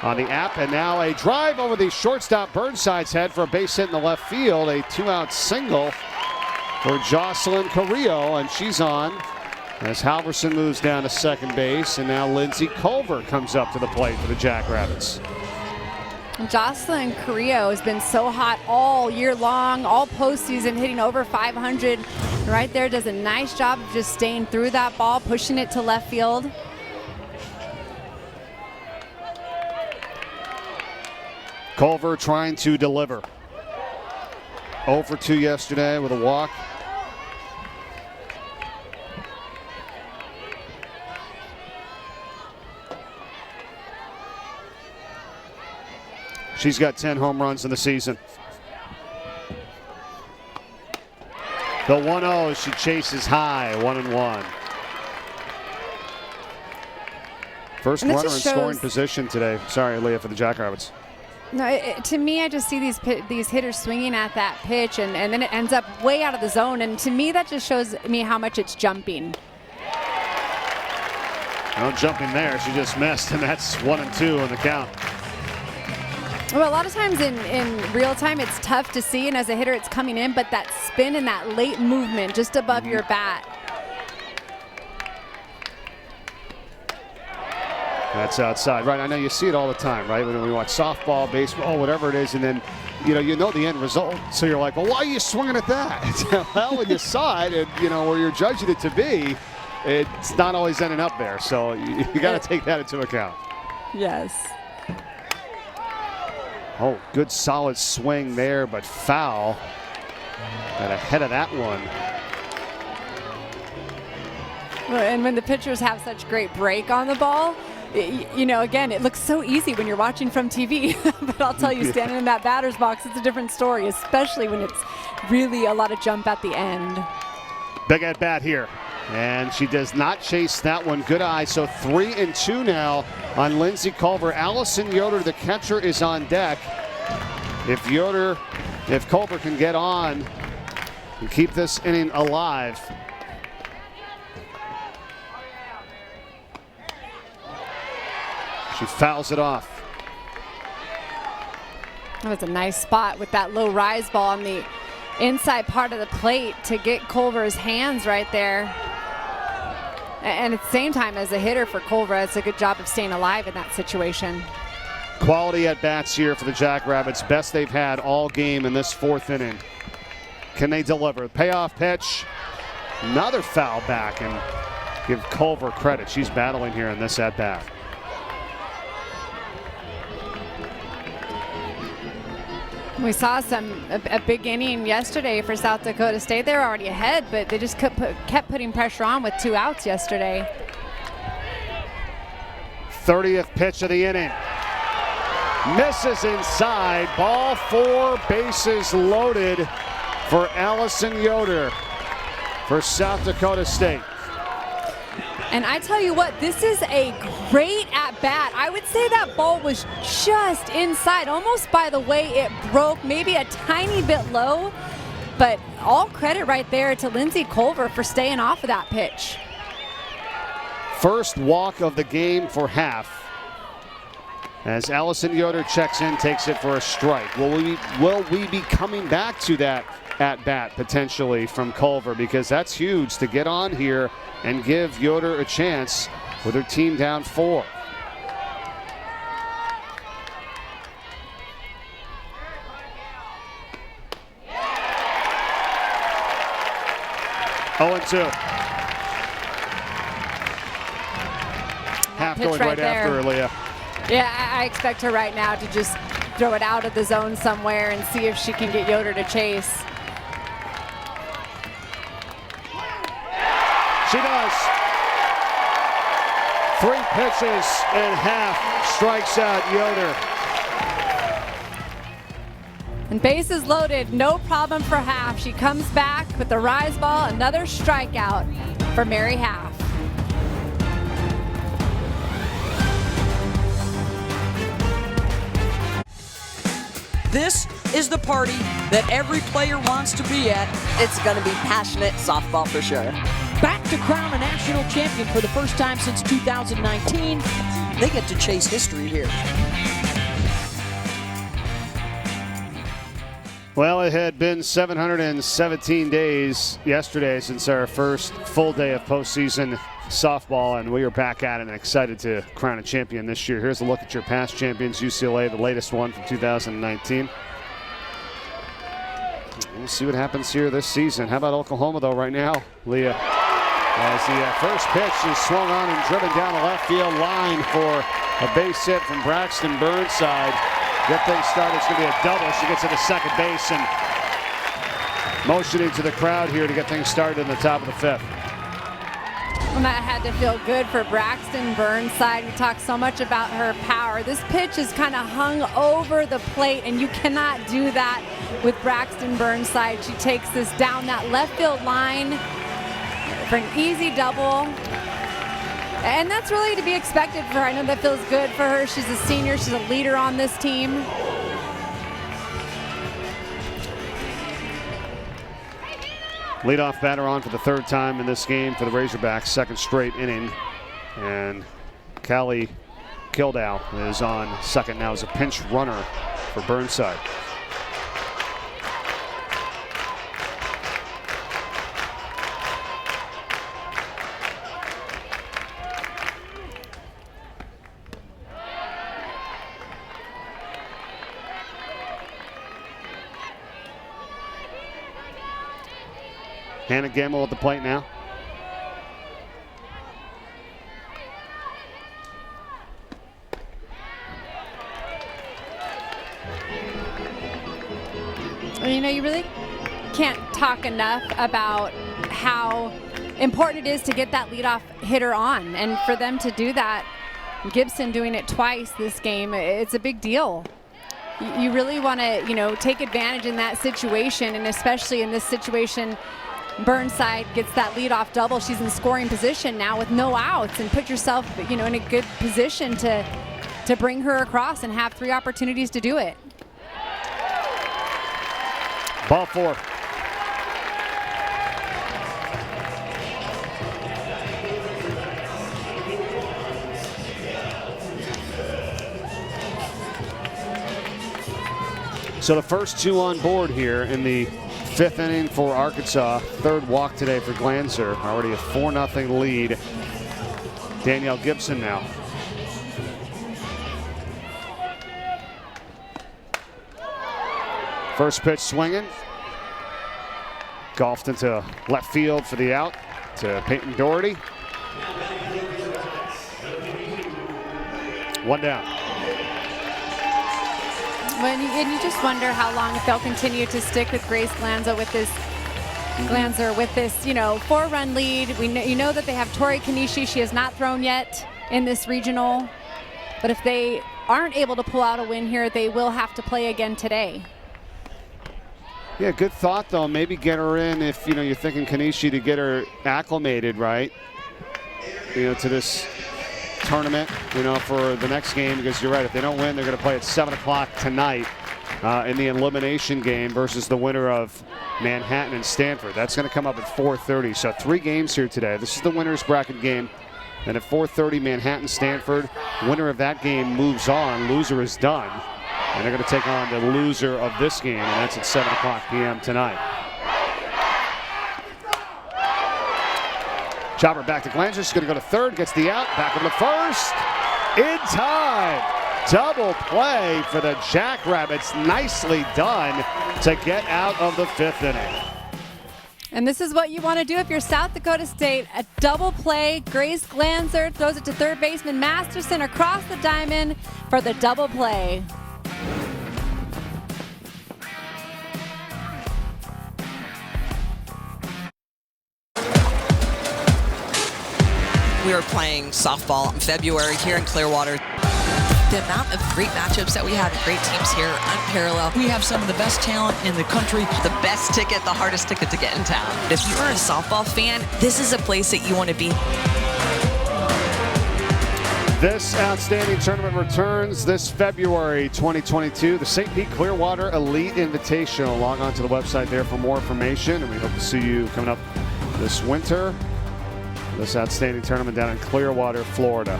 on the app. And now a drive over the shortstop Burnside's head for a base hit in the left field. A 2-out single for Jocelyn Carrillo, and she's on as Halverson moves down to second base. And now Lindsay Culver comes up to the plate for the Jackrabbits. Jocelyn Carrillo has been so hot all year long, all postseason, hitting over 500. Right there, does a nice job of just staying through that ball, pushing it to left field. Culver trying to deliver. 0 for 2 yesterday with a walk. She's got 10 home runs in the season. The 1-0, she chases high, 1-1. First runner in scoring position today. Sorry, Leah, for the Jackrabbits. No, to me, I just see these hitters swinging at that pitch, and then it ends up way out of the zone. And to me, that just shows me how much it's jumping. No jumping there. She just missed, and that's 1-2 on the count. Well, a lot of times in real time, it's tough to see, and as a hitter, it's coming in, but that spin and that late movement just above your bat. That's outside, right? I know you see it all the time, right? When we watch softball, baseball, whatever it is, and then you know the end result. So you're like, well, why are you swinging at that? Well, when you saw it, and where you're judging it to be, it's not always ending up there. So you got to take that into account. Yes. Oh, good solid swing there, but foul. And ahead of that one. Well, and when the pitchers have such great break on the ball, again, it looks so easy when you're watching from TV. But I'll tell you, standing in that batter's box, it's a different story, especially when it's really a lot of jump at the end. Big at bat here. And she does not chase that one. Good eye. So 3-2 now on Lindsay Culver. Allison Yoder, the catcher, is on deck. If Culver can get on and keep this inning alive. She fouls it off. That was a nice spot with that low rise ball on the inside part of the plate to get Culver's hands right there. And at the same time, as a hitter for Culver, it's a good job of staying alive in that situation. Quality at bats here for the Jackrabbits. Best they've had all game in this 4th inning. Can they deliver? Payoff pitch. Another foul back, and give Culver credit. She's battling here in this at bat. We saw a big inning yesterday for South Dakota State. They were already ahead, but they just kept putting pressure on with 2 outs yesterday. 30th pitch of the inning. Misses inside. Ball 4, bases loaded for Allison Yoder for South Dakota State. And I tell you what, this is a great at-bat. I would say that ball was just inside, almost by the way it broke, maybe a tiny bit low, but all credit right there to Lindsay Culver for staying off of that pitch. First walk of the game for half. As Allison Yoder checks in, takes it for a strike. Will we be coming back to that at-bat potentially from Culver? Because that's huge to get on here and give Yoder a chance with her team down 4. Oh, and 2. Half going right after her, Leah. Yeah, I expect her right now to just throw it out of the zone somewhere and see if she can get Yoder to chase. She does. 3 pitches and half, strikes out Yoder. And bases loaded, no problem for Half. She comes back with the rise ball, another strikeout for Mary Half. This is the party that every player wants to be at. It's going to be passionate softball for sure. Back to crown a national champion for the first time since 2019. They get to chase history here. Well, it had been 717 days yesterday since our first full day of postseason softball, and we are back at it and excited to crown a champion this year. Here's a look at your past champions, UCLA, the latest one from 2019. We'll see what happens here this season. How about Oklahoma, though, right now, Leah? As the first pitch is swung on and driven down the left field line for a base hit from Braxton Burnside. Get things started. It's going to be a double. She gets to the second base and motioning to the crowd here to get things started in the top of the 5th. And that had to feel good for Braxton Burnside. We talked so much about her power. This pitch is kind of hung over the plate, and you cannot do that with Braxton Burnside. She takes this down that left field line for an easy double. And that's really to be expected for her. I know that feels good for her. She's a senior. She's a leader on this team. Leadoff batter on for the 3rd time in this game for the Razorbacks, 2nd straight inning. And Callie Kildow is on 2nd now as a pinch runner for Burnside. Hannah Gamble at the plate now. You know, you really can't talk enough about how important it is to get that leadoff hitter on. And for them to do that, Gibson doing it twice this game, it's a big deal. You really want to, you know, take advantage in that situation, and especially in this situation, Burnside gets that leadoff double. She's in scoring position now with no outs, and put yourself, you know, in a good position to bring her across and have 3 opportunities to do it. Ball 4. So the first two on board here in the 5th inning for Arkansas. Third walk today for Glanzer. Already a 4-0 lead. Danielle Gibson now. First pitch swinging. Golfed into left field for the out to Peyton Doherty. One down. And you just wonder how long if they'll continue to stick with Grace Glanzer with this, you know, 4-run lead. You know that they have Tori Kanishi. She has not thrown yet in this regional. But if they aren't able to pull out a win here, they will have to play again today. Yeah, good thought, though. Maybe get her in if, you know, you're thinking Kanishi to get her acclimated, right? You know, to this tournament, you know, for the next game, because you're right, if they don't win, they're going to play at 7 o'clock tonight in the elimination game versus the winner of Manhattan and Stanford. That's going to come up at 4:30. So 3 games here today. This is the winner's bracket game. And at 4:30, Manhattan, Stanford. Winner of that game moves on. Loser is done. And they're going to take on the loser of this game, and that's at 7 o'clock p.m. tonight. Chopper back to Glanzer. She's going to go to third, gets the out, back over to first. In time. Double play for the Jackrabbits. Nicely done to get out of the 5th inning. And this is what you want to do if you're South Dakota State. A double play. Grace Glanzer throws it to third baseman Masterson across the diamond for the double play. We are playing softball in February here in Clearwater. The amount of great matchups that we have, great teams here, unparalleled. We have some of the best talent in the country. The best ticket, the hardest ticket to get in town. If you are a softball fan, this is a place that you want to be. This outstanding tournament returns this February 2022. The St. Pete Clearwater Elite Invitational. Log on to the website there for more information, and we hope to see you coming up this winter. This outstanding tournament down in Clearwater, Florida.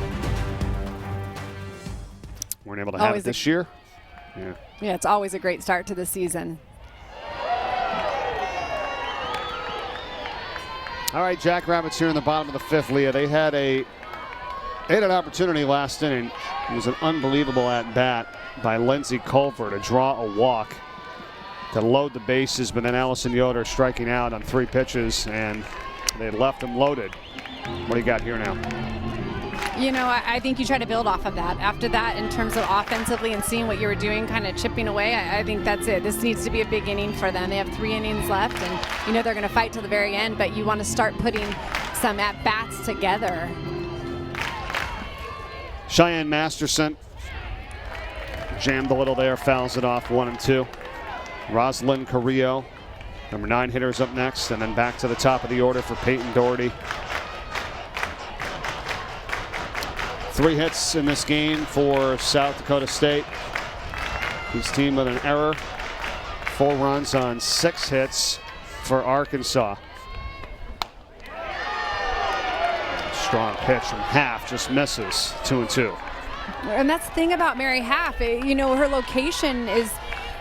Weren't able to have it this year. Yeah, it's always a great start to the season. All right, Jackrabbits here in the bottom of the 5th, Leah. They had an opportunity last inning. It was an unbelievable at-bat by Lindsay Culver to draw a walk to load the bases, but then Allison Yoder striking out on 3 pitches, and they left them loaded. What do you got here now? You know, I think you try to build off of that. After that, in terms of offensively and seeing what you were doing, kind of chipping away, I think that's it. This needs to be a big inning for them. They have 3 innings left, and you know they're going to fight till the very end, but you want to start putting some at-bats together. Cheyenne Masterson jammed a little there, fouls it off, 1-2. Roslyn Carrillo, number 9 hitter, is up next, and then back to the top of the order for Peyton Doherty. 3 hits in this game for South Dakota State. His team with an error. 4 runs on 6 hits for Arkansas. Strong pitch from Half, just misses. 2-2. And that's the thing about Mary Half. You know, her location is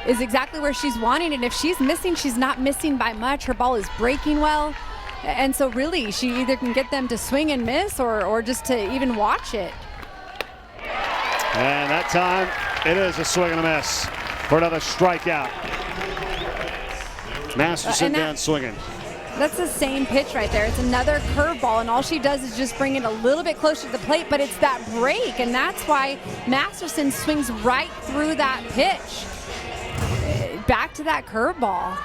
exactly where she's wanting it. If she's missing, she's not missing by much. Her ball is breaking well. And so really, she either can get them to swing and miss or just to even watch it. And that time, it is a swing and a miss for another strikeout. Masterson down swinging. That's the same pitch right there. It's another curveball, and all she does is just bring it a little bit closer to the plate, but it's that break, and that's why Masterson swings right through that pitch. Back to that curveball.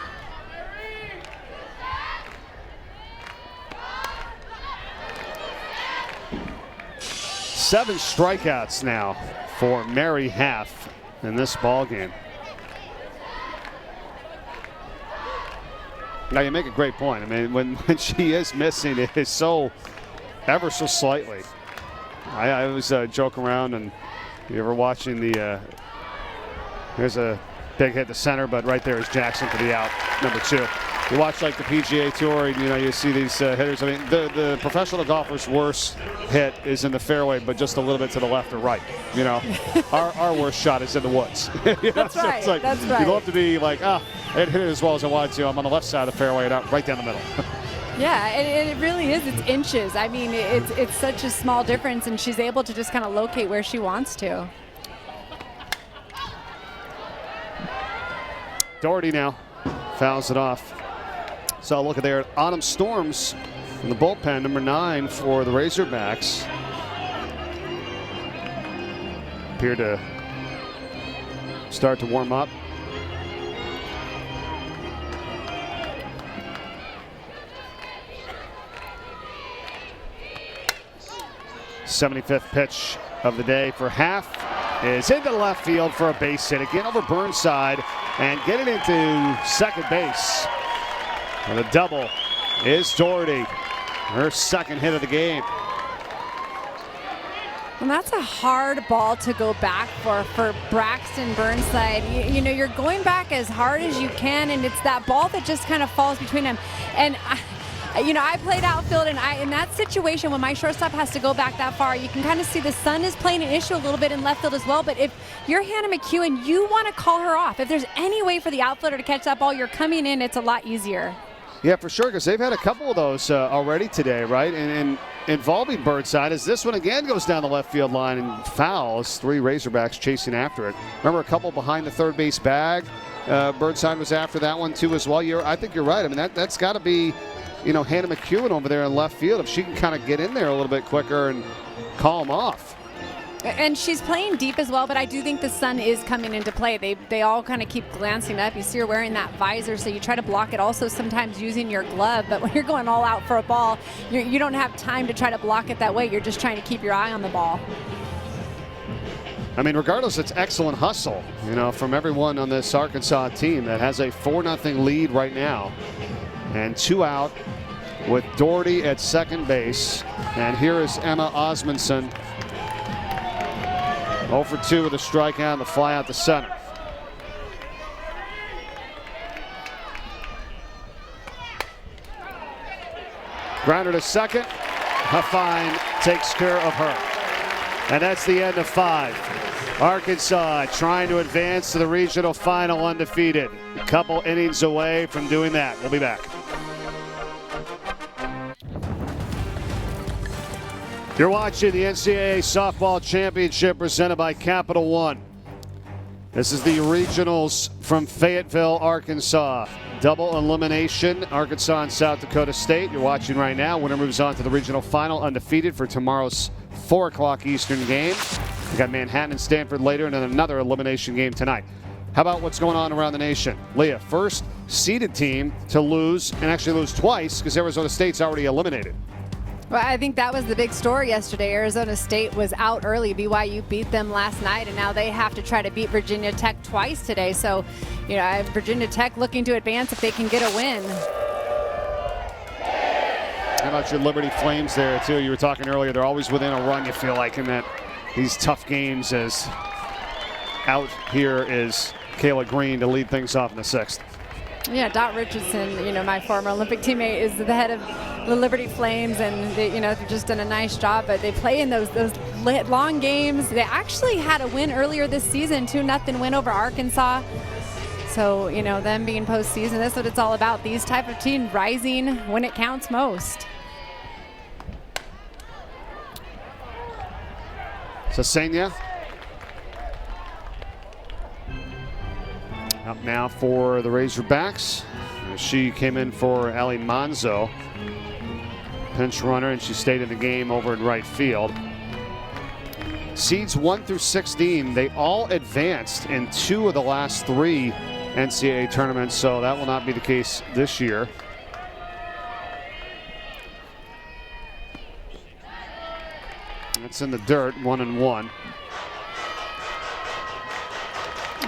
Seven strikeouts now for Mary Half in this ball game. Now you make a great point. I mean, when she is missing, it is so ever so slightly. I always joke around, and you ever watching the here's a big hit to center, but right there is Jackson for the out, number 2. You watch like the PGA Tour, and you see these hitters. I mean, the professional golfer's worst hit is in the fairway, but just a little bit to the left or right. Our worst shot is in the woods. That's so right. It's like, That's right. You love to be like, I hit it as well as I wanted to. I'm on the left side of the fairway and out right down the middle. Yeah, and it really is. It's inches. I mean, it's such a small difference, and she's able to just kind of locate where she wants to. Doherty now fouls it off. So look at there, Autumn Storms in the bullpen, number 9 for the Razorbacks. Appear to start to warm up. '75th pitch of the day for Half is into left field for a base hit again over Burnside and getting into second base. And the double is Doherty, her second hit of the game. And that's a hard ball to go back for Braxton Burnside. You're going back as hard as you can, and it's that ball that just kind of falls between them. And I played outfield, and in that situation when my shortstop has to go back that far, you can kind of see the sun is playing an issue a little bit in left field as well. But if you're Hannah McEwen, you want to call her off. If there's any way for the outfielder to catch that ball, you're coming in, it's a lot easier. Yeah, for sure, because they've had a couple of those already today, right? And involving Burnside, as this one again goes down the left field line and fouls. 3 Razorbacks chasing after it. Remember a couple behind the third base bag. Burnside was after that one too as well. I think you're right. I mean, that's got to be, Hannah McEwen over there in left field. If she can kind of get in there a little bit quicker and call them off. And she's playing deep as well, but I do think the sun is coming into play. They all kind of keep glancing up. You see her wearing that visor, so you try to block it also sometimes using your glove. But when you're going all out for a ball, you don't have time to try to block it that way. You're just trying to keep your eye on the ball. I mean, regardless, it's excellent hustle, from everyone on this Arkansas team that has a 4-0 lead right now. And 2 out with Doherty at second base. And here is Emma Osmundson. 0 for 2 with a strikeout and the fly out to center. Grounder to second. Huffine takes care of her. And that's the end of 5. Arkansas trying to advance to the regional final undefeated. A couple innings away from doing that. We'll be back. You're watching the NCAA Softball Championship presented by Capital One. This is the regionals from Fayetteville, Arkansas. Double elimination, Arkansas and South Dakota State. You're watching right now. Winner moves on to the regional final undefeated for tomorrow's 4 o'clock Eastern game. We got Manhattan and Stanford later and then another elimination game tonight. How about what's going on around the nation? Leah, first seeded team to lose, and actually lose twice because Arizona State's already eliminated. Well, I think that was the big story yesterday. Arizona State was out early. BYU beat them last night, and now they have to try to beat Virginia Tech twice today. So, Virginia Tech looking to advance if they can get a win. How about your Liberty Flames there, too? You were talking earlier, they're always within a run, you feel like, in these tough games. As out here is Kayla Green to lead things off in the 6th. Yeah, Dot Richardson, my former Olympic teammate, is the head of the Liberty Flames, and they've just done a nice job. But they play in those long games. They actually had a win earlier this season, 2-0 win over Arkansas. So them being postseason, that's what it's all about. These type of teams rising when it counts most. Sasenya up now for the Razorbacks. She came in for Ali Manzo, pinch runner, and she stayed in the game over in right field. Seeds 1 through 16, they all advanced in 2 of the last 3 NCAA tournaments, so that will not be the case this year. That's in the dirt, 1-1.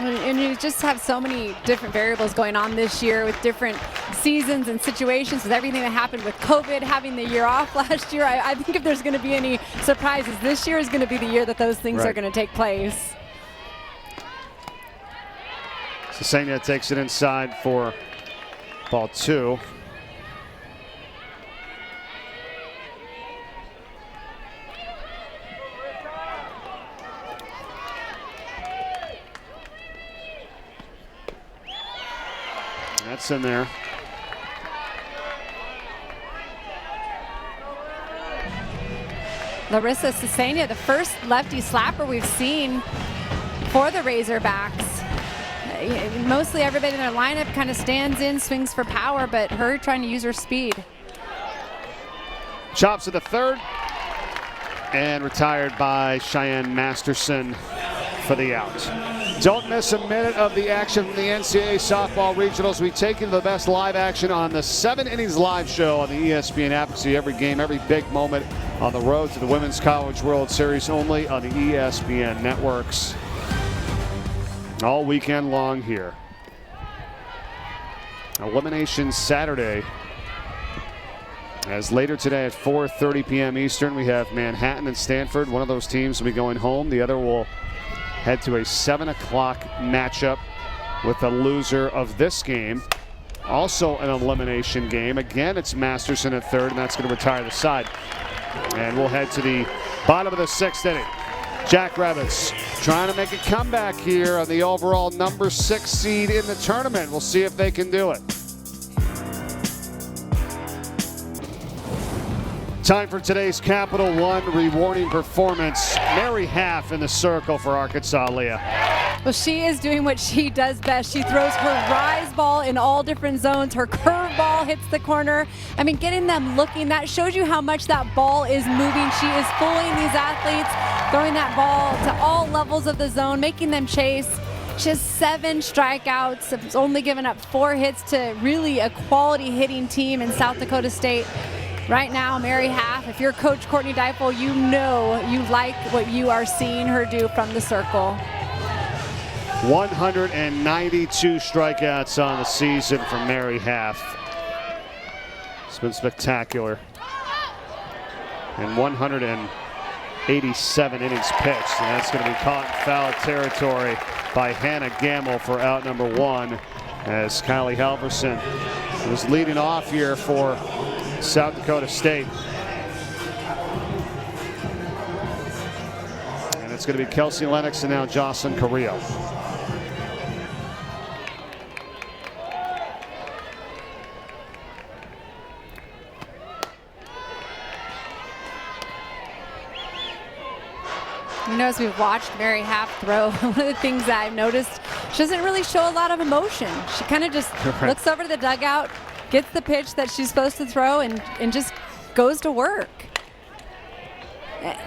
And you just have so many different variables going on this year with different seasons and situations, with everything that happened with COVID, having the year off last year. I think if there's going to be any surprises, this year is going to be the year that those things are going to take place. Sasenya takes it inside for Ball 2. That's in there. Larissa Cesenia, the first lefty slapper we've seen for the Razorbacks. Mostly everybody in their lineup kind of stands in, swings for power, but her trying to use her speed. Chops to the third, and retired by Cheyenne Masterson for the out. Don't miss a minute of the action from the NCAA softball regionals. We take you to the best live action on the 7 Innings Live show on the ESPN app. You see every game, every big moment on the road to the Women's College World Series, only on the ESPN networks. All weekend long here. Elimination Saturday. As later today at 4:30 p.m. Eastern, we have Manhattan and Stanford. One of those teams will be going home. The other will head to a 7 o'clock matchup with the loser of this game. Also an elimination game. Again, it's Masterson at third, and that's going to retire the side. And we'll head to the bottom of the 6th inning. Jackrabbits trying to make a comeback here on the overall number 6 seed in the tournament. We'll see if they can do it. Time for today's Capital One rewarding performance. Mary Half in the circle for Arkansas, Leah. Well, she is doing what she does best. She throws her rise ball in all different zones. Her curve ball hits the corner. I mean, getting them looking, that shows you how much that ball is moving. She is fooling these athletes, throwing that ball to all levels of the zone, making them chase. She has 7 strikeouts, has only given up 4 hits to really a quality hitting team in South Dakota State. Right now, Mary Half, if you're Coach Courtney Deifel, you know you like what you are seeing her do from the circle. 192 strikeouts on the season for Mary Half. It's been spectacular. And 187 innings pitched, and that's going to be caught in foul territory by Hannah Gamble for out number 1, as Kylie Halverson was leading off here for South Dakota State. And it's going to be Kelsey Lennox and now Jocelyn Carrillo. You know, as we've watched Mary Half throw, one of the things that I've noticed, she doesn't really show a lot of emotion. She kind of just looks over to the dugout, gets the pitch that she's supposed to throw, and just goes to work.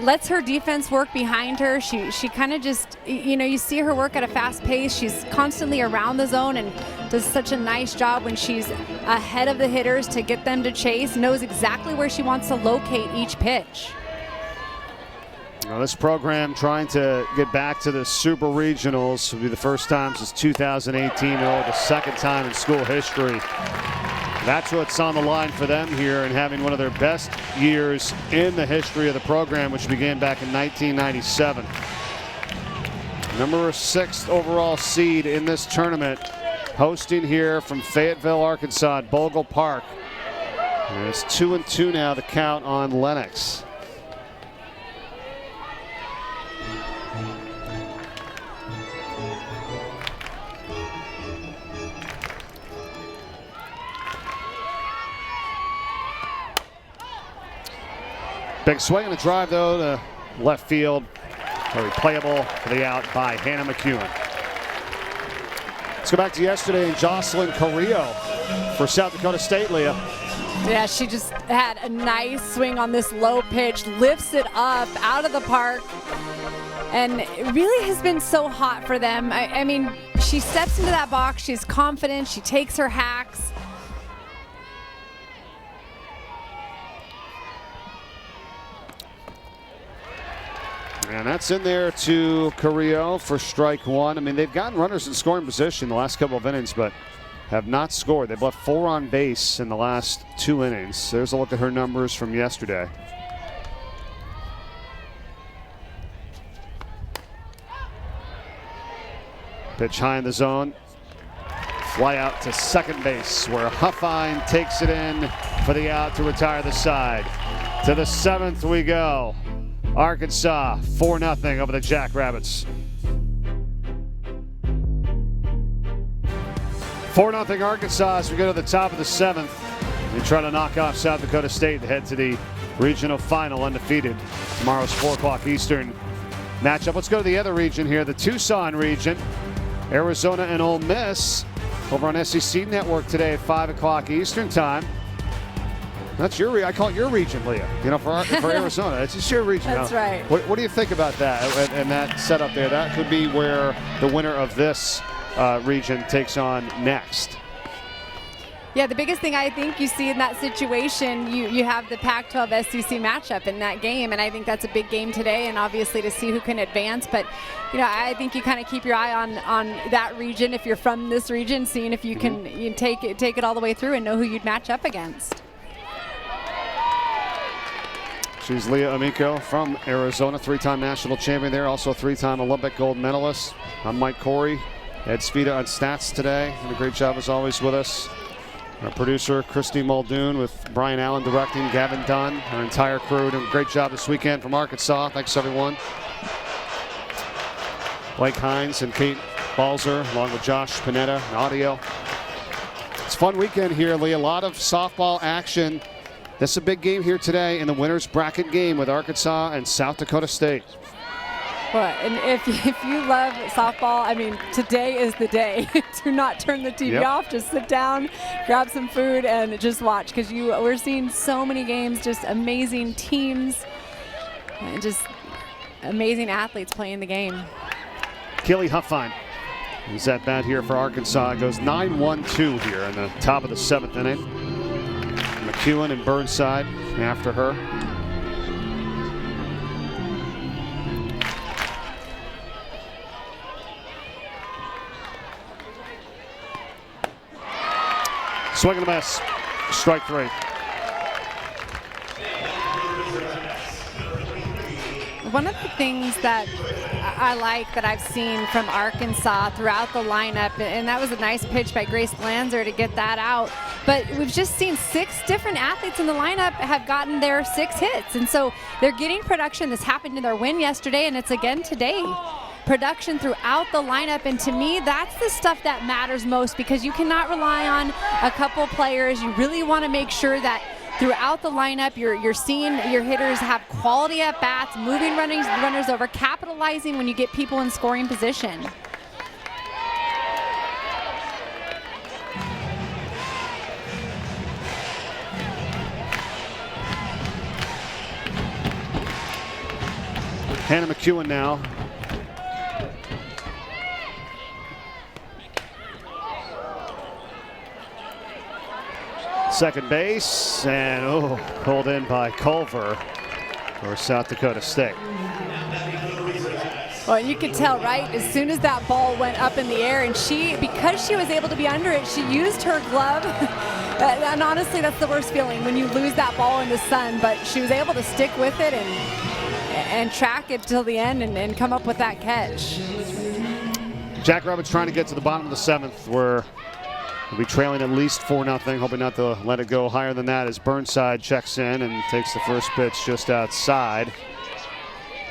Lets her defense work behind her. She kind of just, you know, you see her work at a fast pace. She's constantly around the zone and does such a nice job when she's ahead of the hitters to get them to chase, knows exactly where she wants to locate each pitch. Well, this program trying to get back to the Super Regionals. Will be the first time since 2018, or the second time in school history. That's what's on the line for them here, and having one of their best years in the history of the program, which began back in 1997. Number 6th overall seed in this tournament, hosting here from Fayetteville, Arkansas at Bogle Park. And it's 2-2 now, the count on Lennox. Big swing and a drive, though, to left field. Very playable for the out by Hannah McEwen. Let's go back to yesterday and Jocelyn Carrillo for South Dakota State, Leah. Yeah, she just had a nice swing on this low pitch, lifts it up out of the park, and it really has been so hot for them. I mean, she steps into that box, she's confident, she takes her hacks. And that's in there to Carrillo for strike 1. I mean, they've gotten runners in scoring position the last couple of innings, but have not scored. They've left 4 on base in the last 2 innings. There's a look at her numbers from yesterday. Pitch high in the zone. fly out to second base where Huffine takes it in for the out to retire the side. To the 7th we go. Arkansas 4-0 over the Jackrabbits. 4-0 Arkansas as we go to the top of the 7th. They try to knock off South Dakota State and head to the regional final undefeated. Tomorrow's 4 o'clock Eastern matchup. Let's go to the other region here, the Tucson region. Arizona and Ole Miss over on SEC Network today at 5 o'clock Eastern time. That's your I call it your region, Leah. You know, for Arizona, it's just your region. That's right. What do you think about that and that setup there? That could be where the winner of this region takes on next. Yeah, the biggest thing I think you see in that situation, you have the Pac-12 SEC matchup in that game, and I think that's a big game today, and obviously to see who can advance. But you know, I think you kind of keep your eye on that region if you're from this region, seeing if you can take it all the way through and know who you'd match up against. She's Leah Amico from Arizona, 3-time national champion there, also 3-time Olympic gold medalist. I'm Mike Corey. Ed Svita on stats today. Did a great job as always with us. Our producer, Christy Muldoon, with Brian Allen directing, Gavin Dunn, our entire crew doing a great job this weekend from Arkansas. Thanks, everyone. Blake Hines and Kate Balzer, along with Josh Panetta and audio. It's a fun weekend here, Lee. A lot of softball action. This is a big game here today in the winner's bracket game with Arkansas and South Dakota State. Well, and if you love softball, I mean, today is the day. Do not turn the TV off. Just sit down, grab some food, and just watch, because we're seeing so many games, just amazing teams, and just amazing athletes playing the game. Keely Huffine is at bat here for Arkansas. It goes 9-1-2 here in the top of the 7th inning. McEwen and Burnside after her. Swing and a miss. Strike 3. One of the things that I like that I've seen from Arkansas throughout the lineup, and that was a nice pitch by Grace Lanzer to get that out, but we've just seen 6 different athletes in the lineup have gotten their 6 hits, and so they're getting production. This happened in their win yesterday, and it's again today. Production throughout the lineup, and to me that's the stuff that matters most, because you cannot rely on a couple players. You really want to make sure that throughout the lineup you're seeing your hitters have quality at bats, moving runners over, capitalizing when you get people in scoring position. Hannah McEwen now. Second base, and pulled in by Culver for South Dakota State. Well, you could tell, right, as soon as that ball went up in the air, and because she was able to be under it, she used her glove. And honestly, that's the worst feeling, when you lose that ball in the sun, but she was able to stick with it and track it till the end and come up with that catch. Jackrabbits trying to get to the bottom of the 7th, where we'll be trailing at least 4-0, hoping not to let it go higher than that, as Burnside checks in and takes the first pitch just outside.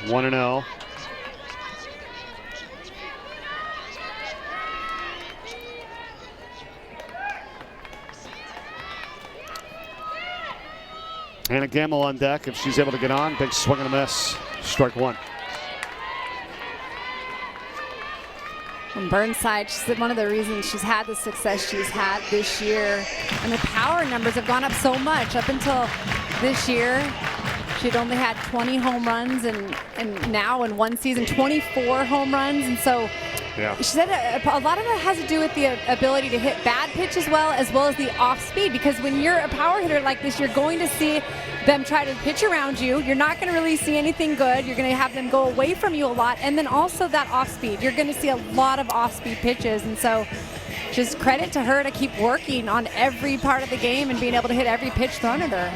1-0. Hannah Gamble on deck if she's able to get on. Big swing and a miss. Strike 1. And Burnside, she said one of the reasons she's had the success she's had this year, and the power numbers have gone up so much. Up until this year, she'd only had 20 home runs, and now in one season, 24 home runs. And so she said a lot of it has to do with the ability to hit bad pitch as well as the off speed, because when you're a power hitter like this, you're going to see them try to pitch around you. You're not going to really see anything good. You're going to have them go away from you a lot. And then also that off speed. You're going to see a lot of off speed pitches. And so just credit to her to keep working on every part of the game and being able to hit every pitch thrown at her.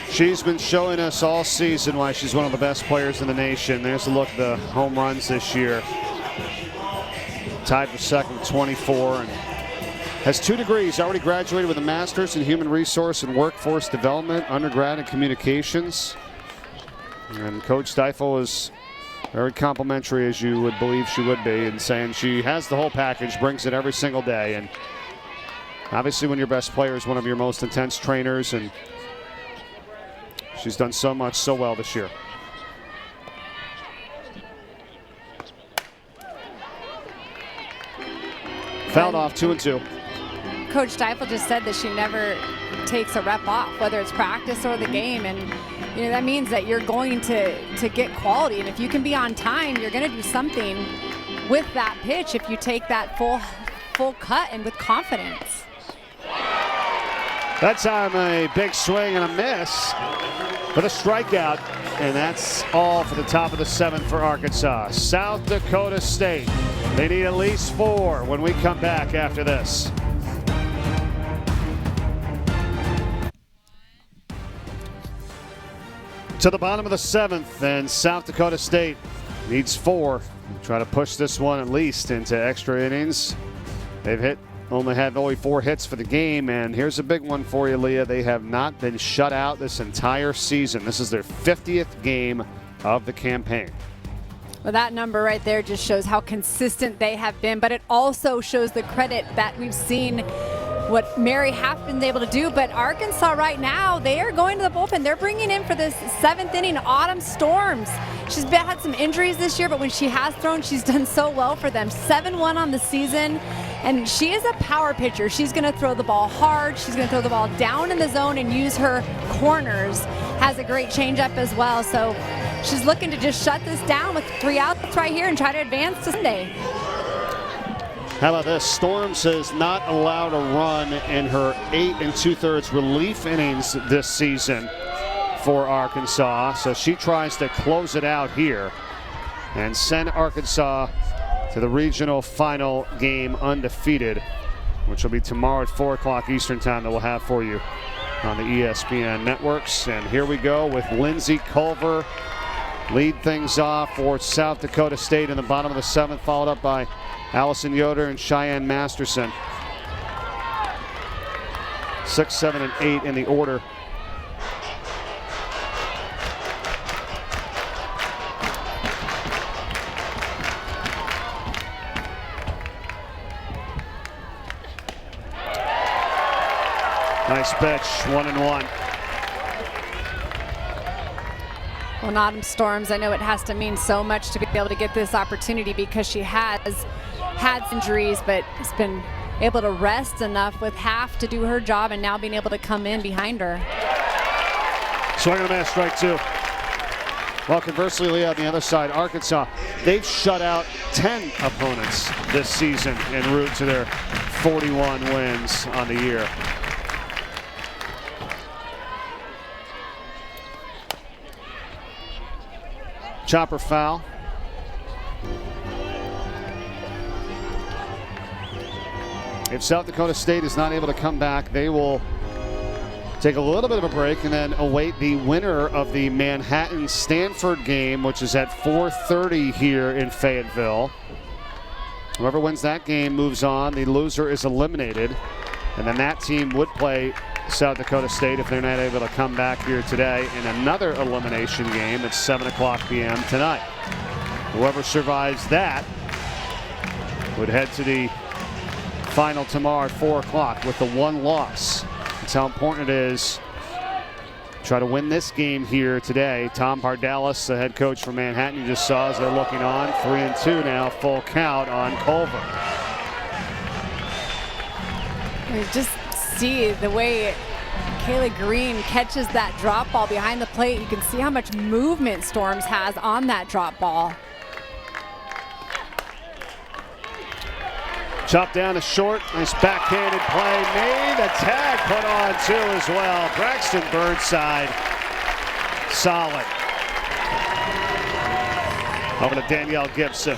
She's been showing us all season why she's one of the best players in the nation. There's a look at the home runs this year. Tied for second with 24, and Has 2 degrees, already graduated with a master's in human resource and workforce development, undergrad in communications. And Coach Steifel is very complimentary, as you would believe she would be, and saying she has the whole package, brings it every single day. And obviously when your best player is one of your most intense trainers, and she's done so much so well this year. Fouled off 2-2. Coach Steifel just said that she never takes a rep off, whether it's practice or the game, and that means that you're going to get quality, and if you can be on time, you're going to do something with that pitch if you take that full cut and with confidence. That time a big swing and a miss with a strikeout, and that's all for the top of the 7th for Arkansas. South Dakota State, they need at least 4 when we come back after this. To the bottom of the 7th, and South Dakota State needs 4. Try to push this one at least into extra innings. They've only 4 hits for the game, and here's a big one for you, Leah. They have not been shut out this entire season. This is their 50th game of the campaign. Well, that number right there just shows how consistent they have been, but it also shows the credit that we've seen what Mary have been able to do. But Arkansas right now, they are going to the bullpen. They're bringing in for this 7th inning Autumn Storms. She's had some injuries this year, but when she has thrown, she's done so well for them. 7-1 on the season, and she is a power pitcher. She's going to throw the ball hard. She's going to throw the ball down in the zone and use her corners. Has a great changeup as well. So she's looking to just shut this down with 3 outs right here and try to advance to Sunday. How about this? Storms has not allowed a run in her 8 2/3 relief innings this season for Arkansas. So she tries to close it out here and send Arkansas to the regional final game undefeated, which will be tomorrow at 4 o'clock Eastern time that we'll have for you on the ESPN networks. And here we go with Lindsay Culver lead things off for South Dakota State in the bottom of the 7th, followed up by Allison Yoder and Cheyenne Masterson. 6, 7, and 8 in the order. Nice pitch, 1-1. Well, Autumn Storms, I know it has to mean so much to be able to get this opportunity because she has had injuries, but has been able to rest enough with half to do her job and now being able to come in behind her. Swing and a miss, strike 2. Well, conversely, Leah, on the other side, Arkansas, they've shut out 10 opponents this season en route to their 41 wins on the year. Chopper foul. If South Dakota State is not able to come back, they will take a little bit of a break and then await the winner of the Manhattan-Stanford game, which is at 4:30 here in Fayetteville. Whoever wins that game moves on. The loser is eliminated. And then that team would play South Dakota State if they're not able to come back here today in another elimination game at 7 o'clock p.m. tonight. Whoever survives that would head to the final tomorrow at 4 o'clock with the 1 loss. That's how important it is. Try to win this game here today. Tom Pardalis, the head coach for Manhattan, you just saw as they're looking on. 3-2 now, full count on Culver. You just see the way Kayla Green catches that drop ball behind the plate. You can see how much movement Storms has on that drop ball. Chopped down to short. Nice backhanded play made. A tag put on too as well. Braxton Burnside. Solid. Over to Danielle Gibson.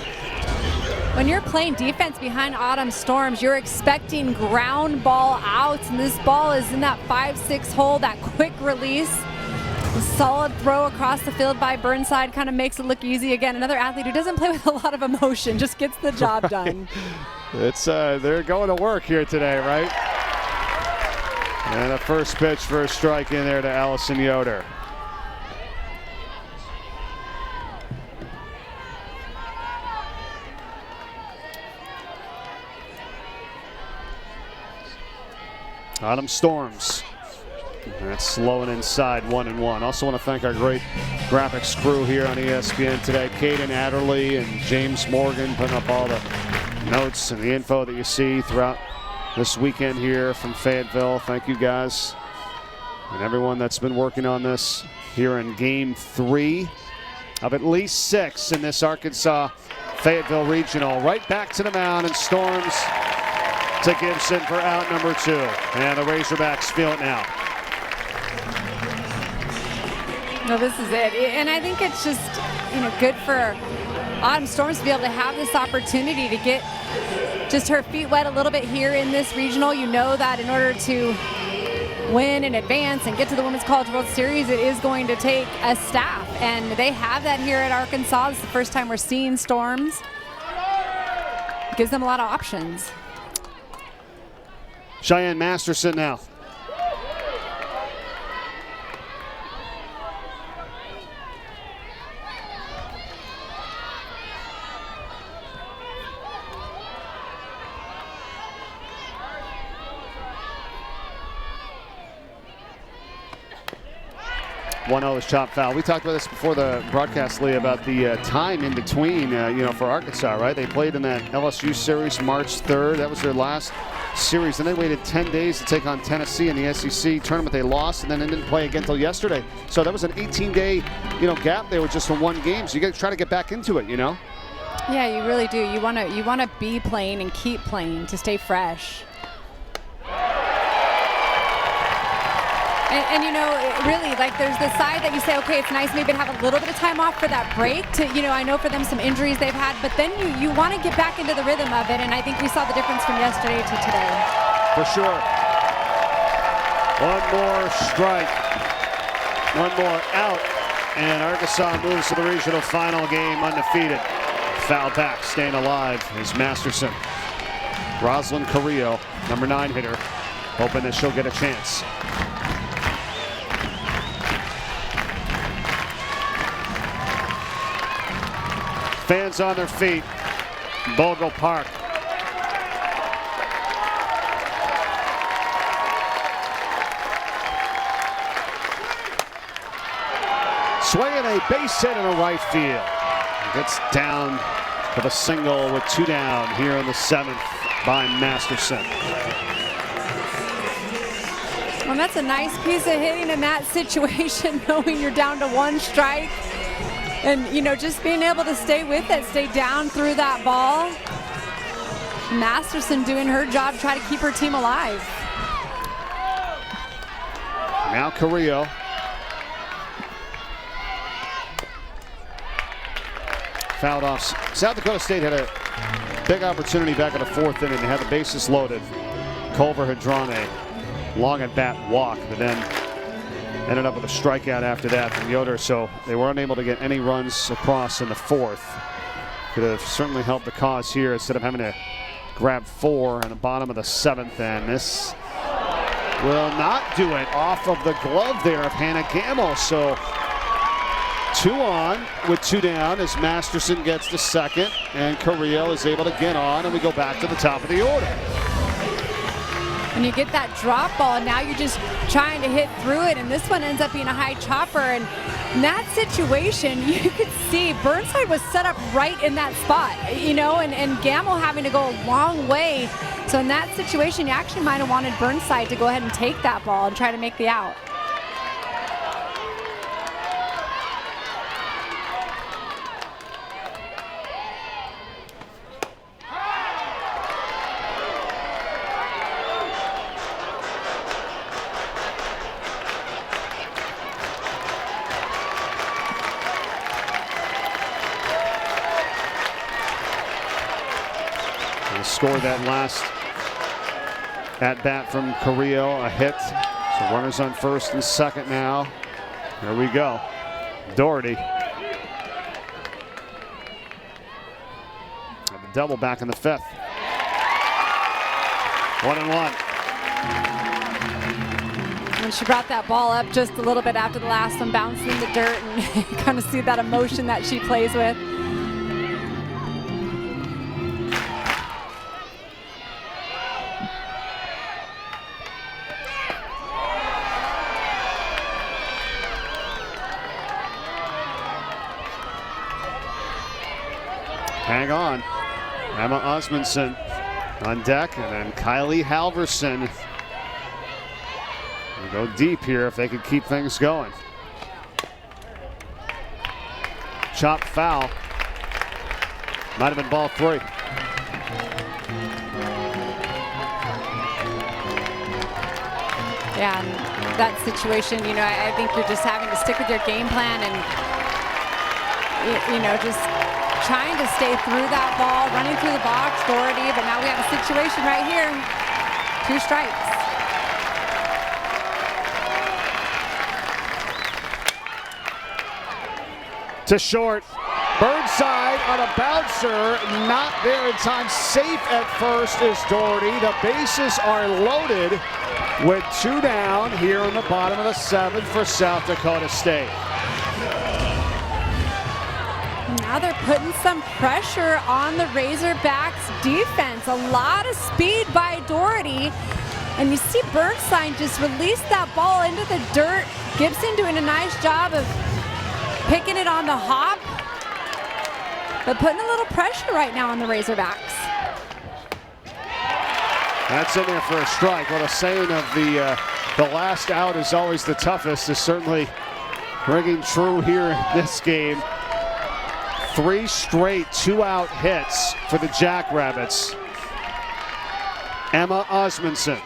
When you're playing defense behind Autumn Storms, you're expecting ground ball outs, and this ball is in that 5-6 hole, that quick release. A solid throw across the field by Burnside kind of makes it look easy again. Another athlete who doesn't play with a lot of emotion, just gets the job done. It's they're going to work here today, right? And a first pitch for a strike in there to Allison Yoder. Autumn Storms. That's slow and inside, 1-1. Also want to thank our great graphics crew here on ESPN today. Caden Adderley and James Morgan putting up all the notes and the info that you see throughout this weekend here from Fayetteville. Thank you guys and everyone that's been working on this here in Game 3 of at least 6 in this Arkansas Fayetteville Regional. Right back to the mound, and Storms to Gibson for out number 2. And the Razorbacks feel it now. No, this is it. And I think it's just, good for Autumn Storms to be able to have this opportunity to get just her feet wet a little bit here in this regional. You know that in order to win and advance and get to the Women's College World Series, it is going to take a staff. And they have that here at Arkansas. This is the first time we're seeing Storms. It gives them a lot of options. Cheyenne Masterson now. Is chop foul. We talked about this before the broadcast, Lee, about the time in between, for Arkansas, right? They played in that LSU series March 3rd. That was their last series. Then they waited 10 days to take on Tennessee in the SEC tournament. They lost, and then they didn't play again until yesterday. So that was an 18-day, gap. They were just in one game. So you got to try to get back into it, Yeah, you really do. You want to be playing and keep playing to stay fresh. And really, there's the side that you say, okay, it's nice maybe to have a little bit of time off for that break to, I know for them some injuries they've had, but then you want to get back into the rhythm of it, and I think we saw the difference from yesterday to today. For sure. One more strike. One more out, and Arkansas moves to the regional final game undefeated. Foul back, staying alive is Masterson. Roslyn Carrillo, number 9 hitter, hoping that she'll get a chance. Fans on their feet. Bogle Park. Swinging a base hit in a right field. Gets down to the single with 2 down here in the 7th by Masterson. Well, that's a nice piece of hitting in that situation, knowing you're down to 1 strike. And, just being able to stay with it, stay down through that ball. Masterson doing her job, try to keep her team alive. Now Carrillo. Fouled off. South Dakota State had a big opportunity back in the 4th inning. They had the bases loaded. Culver had drawn a long at bat walk, but then ended up with a strikeout after that from Yoder, so they were unable to get any runs across in the 4th. Could have certainly helped the cause here instead of having to grab 4 in the bottom of the 7th, and this will not do it off of the glove there of Hannah Gamble. So 2 on with 2 down as Masterson gets the second, and Carrillo is able to get on, and we go back to the top of the order. And you get that drop ball, and now you're just trying to hit through it, and this one ends up being a high chopper. And in that situation, you could see Burnside was set up right in that spot, and Gamble having to go a long way. So in that situation, you actually might have wanted Burnside to go ahead and take that ball and try to make the out. Scored that last at bat from Carrillo, a hit. So runners on first and second now. Here we go. Doherty. And the double back in the 5th. 1-1. And she brought that ball up just a little bit after the last one, bouncing in the dirt, and kind of see that emotion that she plays with. Hang on. Emma Osmundson on deck, and then Kylie Halverson. We'll go deep here if they can keep things going. Chop foul. Might have been ball 3. Yeah, and that situation, you know, I think you're just having to stick with your game plan and, you know, just trying to stay through that ball, running through the box, Doherty, but now we have a situation right here. 2 strikes. To short. Burnside on a bouncer, not there in time. Safe at first is Doherty. The bases are loaded with 2 down here in the bottom of the 7th for South Dakota State. Now they're putting some pressure on the Razorbacks defense. A lot of speed by Doherty. And you see Burnside just release that ball into the dirt. Gibson doing a nice job of picking it on the hop, but putting a little pressure right now on the Razorbacks. That's in there for a strike. Well, the saying of the last out is always the toughest is certainly ringing true here in this game. 3 straight 2-out hits for the Jackrabbits. Emma Osmundson.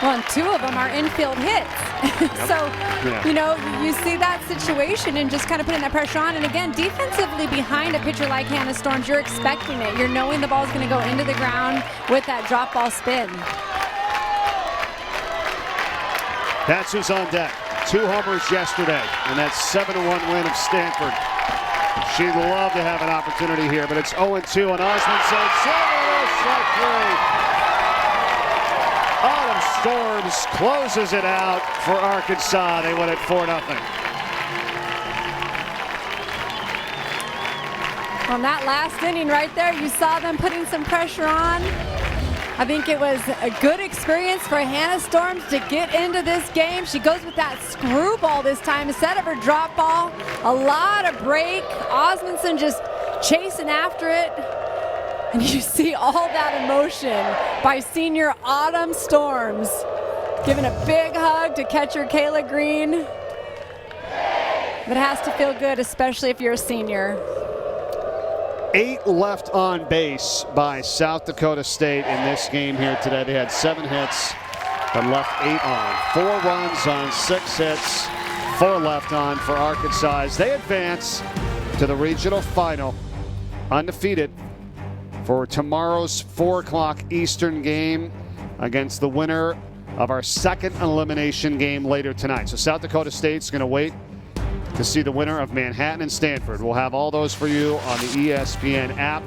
Well, and 2 of them are infield hits. So, you know, you see that situation and just kind of putting that pressure on. And again, defensively behind a pitcher like Hannah Storms, you're expecting it. You're knowing the ball's going to go into the ground with that drop ball spin. That's who's on deck. 2 homers yesterday, and that 7-1 win of Stanford. She'd love to have an opportunity here, but it's 0-2 on Osmundson. Strike 3. Autumn Storms closes it out for Arkansas. They win it 4-0. On that last inning right there, you saw them putting some pressure on. I think it was a good experience for Hannah Storms to get into this game. She goes with that screwball this time instead of her drop ball. A lot of break. Osmundson just chasing after it. And you see all that emotion by senior Autumn Storms, giving a big hug to catcher Kayla Green. But it has to feel good, especially if you're a senior. 8 left on base by South Dakota State in this game here today. They had 7 hits, but left 8 on. 4 runs on 6 hits, 4 left on for Arkansas as they advance to the regional final, undefeated, for tomorrow's 4 o'clock Eastern game against the winner of our 2nd elimination game later tonight. So South Dakota State's going to wait to see the winner of Manhattan and Stanford. We'll have all those for you on the ESPN app.